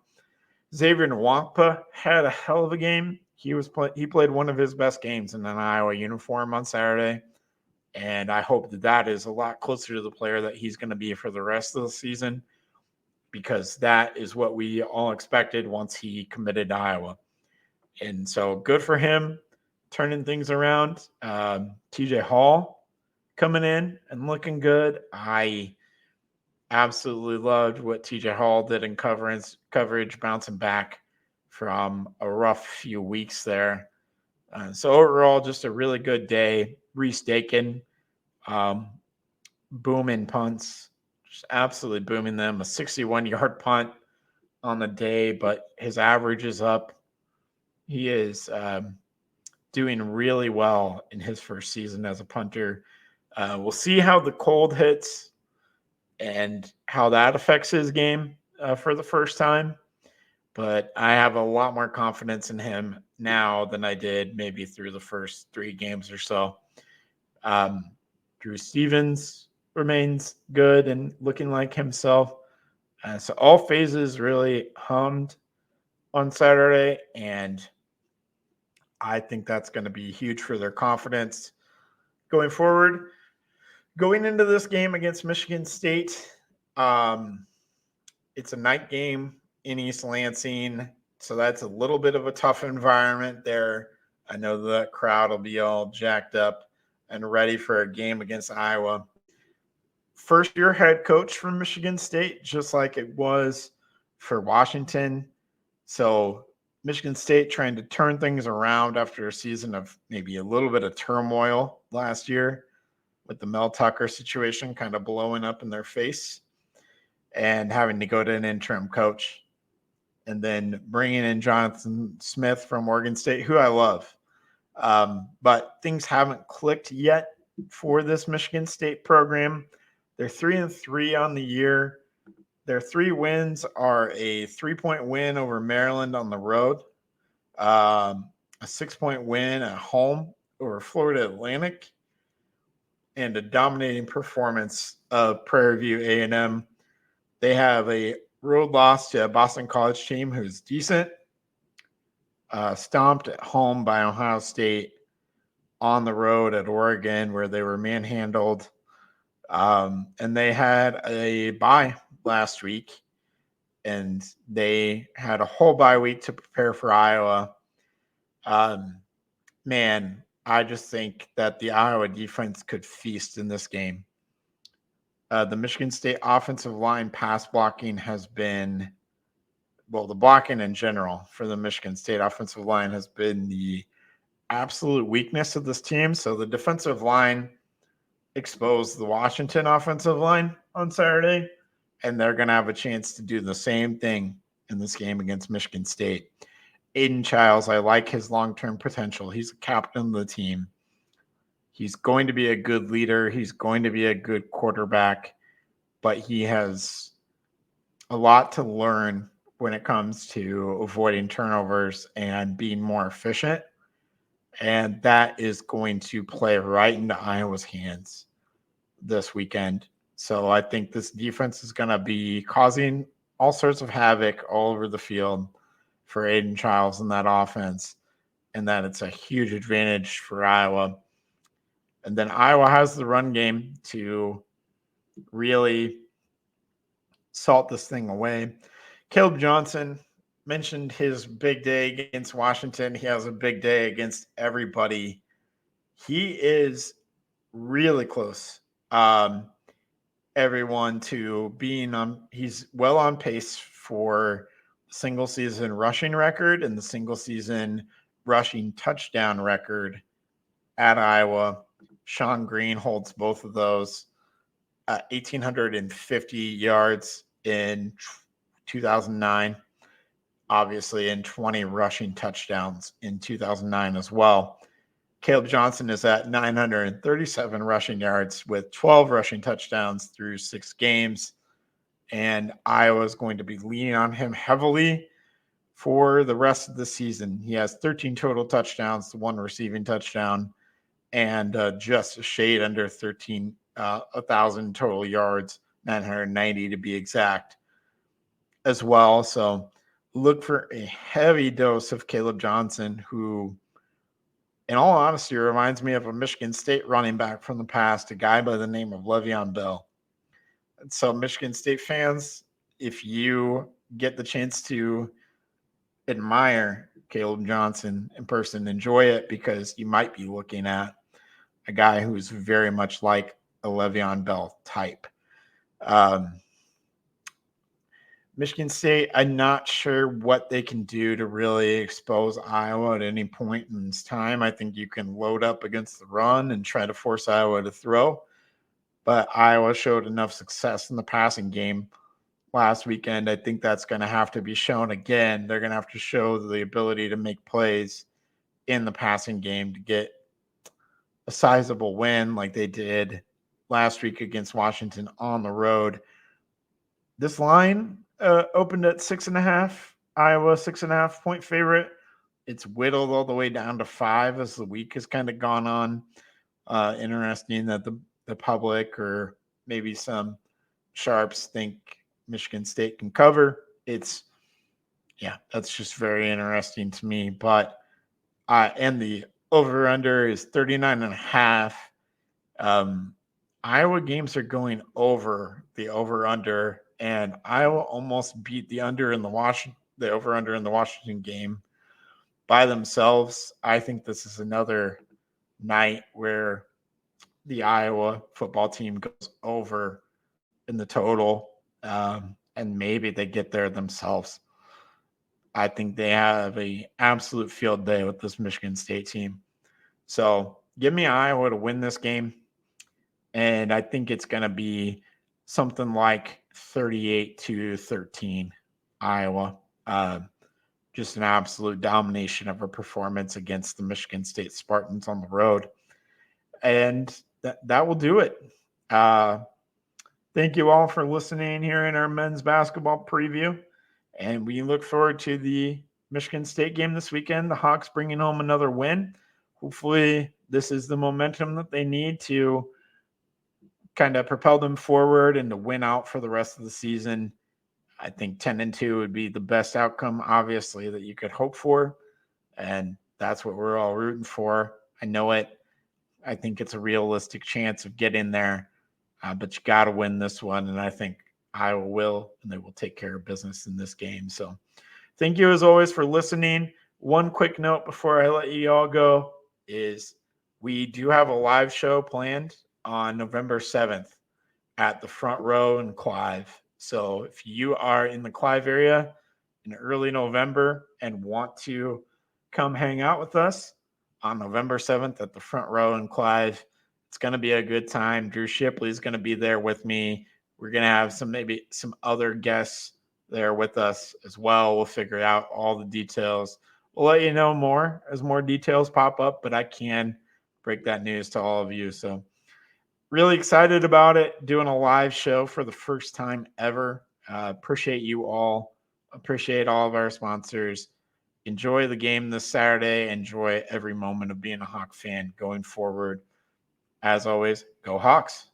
Xavier Nwankpa had a hell of a game. He played one of his best games in an Iowa uniform on Saturday. And I hope that is a lot closer to the player that he's going to be for the rest of the season, because that is what we all expected once he committed to Iowa. And so good for him turning things around. TJ Hall coming in and looking good. I absolutely loved what TJ Hall did in coverage, bouncing back from a rough few weeks there. So overall, just a really good day. Reese Dakin, booming punts, just absolutely booming them. A 61-yard punt on the day, but his average is up. He is doing really well in his first season as a punter. We'll see how the cold hits and how that affects his game for the first time. But I have a lot more confidence in him now than I did maybe through the first 3 games or so. Drew Stevens remains good and looking like himself. So all phases really hummed on Saturday, and I think that's going to be huge for their confidence going forward. Going into this game against Michigan State, it's a night game in East Lansing, so that's a little bit of a tough environment there. I know the crowd will be all jacked up and ready for a game against Iowa. First-year head coach from Michigan State, just like it was for Washington. So Michigan State trying to turn things around after a season of maybe a little bit of turmoil last year with the Mel Tucker situation kind of blowing up in their face and having to go to an interim coach. And then bringing in Jonathan Smith from Oregon State, who I love. But things haven't clicked yet for this Michigan State program. They're 3-3 on the year. Their 3 wins are a 3-point win over Maryland on the road, a 6-point win at home over Florida Atlantic, and a dominating performance of Prairie View A&M. They have a road loss to a Boston College team who's decent, stomped at home by Ohio State, on the road at Oregon where they were manhandled, and they had a bye last week, and they had a whole bye week to prepare for Iowa. Man, I just think that the Iowa defense could feast in this game. The Michigan State offensive line pass blocking has been the blocking in general for the Michigan State offensive line has been the absolute weakness of this team. So the defensive line exposed the Washington offensive line on Saturday, and they're going to have a chance to do the same thing in this game against Michigan State. Aiden Childs, I like his long-term potential. He's a captain of the team. He's going to be a good leader. He's going to be a good quarterback, but he has a lot to learn when it comes to avoiding turnovers and being more efficient. And that is going to play right into Iowa's hands this weekend. So I think this defense is going to be causing all sorts of havoc all over the field for Aiden Childs in that offense, and that it's a huge advantage for Iowa. And then Iowa has the run game to really salt this thing away. Caleb Johnson mentioned his big day against Washington. He has a big day against everybody. He is really close, everyone, to being on. He's well on pace for single season rushing record and the single season rushing touchdown record at Iowa. Sean Green holds both of those. 1,850 yards in 2009, obviously, and 20 rushing touchdowns in 2009 as well. Caleb Johnson is at 937 rushing yards with 12 rushing touchdowns through 6 games. And Iowa is going to be leaning on him heavily for the rest of the season. He has 13 total touchdowns, 1 receiving touchdown, and just a shade under 1,000 total yards, 990 to be exact as well. So look for a heavy dose of Caleb Johnson, who, in all honesty, reminds me of a Michigan State running back from the past, a guy by the name of Le'Veon Bell. And so Michigan State fans, if you get the chance to admire Caleb Johnson in person, enjoy it, because you might be looking at a guy who's very much like a Le'Veon Bell type. Michigan State, I'm not sure what they can do to really expose Iowa at any point in this time. I think you can load up against the run and try to force Iowa to throw. But Iowa showed enough success in the passing game last weekend. I think that's going to have to be shown again. They're going to have to show the ability to make plays in the passing game to get a sizable win like they did last week against Washington on the road. This line opened at 6.5. Iowa 6.5 point favorite. It's whittled all the way down to 5 as the week has kind of gone on. Interesting that the public or maybe some sharps think Michigan State can cover. That's just very interesting to me. But and the over under is 39.5. Iowa games are going over the over under, and Iowa almost beat the over under in the Washington game by themselves. I think this is another night where the Iowa football team goes over in the total, and maybe they get there themselves. I think they have an absolute field day with this Michigan State team. So give me Iowa to win this game, and I think it's going to be something like 38-13 Iowa. Just an absolute domination of a performance against the Michigan State Spartans on the road. And that will do it. Thank you all for listening here in our men's basketball preview. And we look forward to the Michigan State game this weekend. The Hawks bringing home another win. Hopefully this is the momentum that they need to kind of propel them forward and to win out for the rest of the season. I think 10-2 would be the best outcome, obviously, that you could hope for. And that's what we're all rooting for. I know it. I think it's a realistic chance of getting there, but you got to win this one. And I think Iowa will, and they will take care of business in this game. So thank you as always for listening. One quick note before I let you all go is we do have a live show planned on November 7th at the Front Row in Clive. So if you are in the Clive area in early November and want to come hang out with us on November 7th at the Front Row in Clive, it's going to be a good time. Drew Shipley is going to be there with me. We're going to have maybe some other guests there with us as well. We'll figure out all the details. We'll let you know more as more details pop up, but I can break that news to all of you. So really excited about it. Doing a live show for the first time ever. Appreciate you all. Appreciate all of our sponsors. Enjoy the game this Saturday. Enjoy every moment of being a Hawk fan going forward. As always, go Hawks.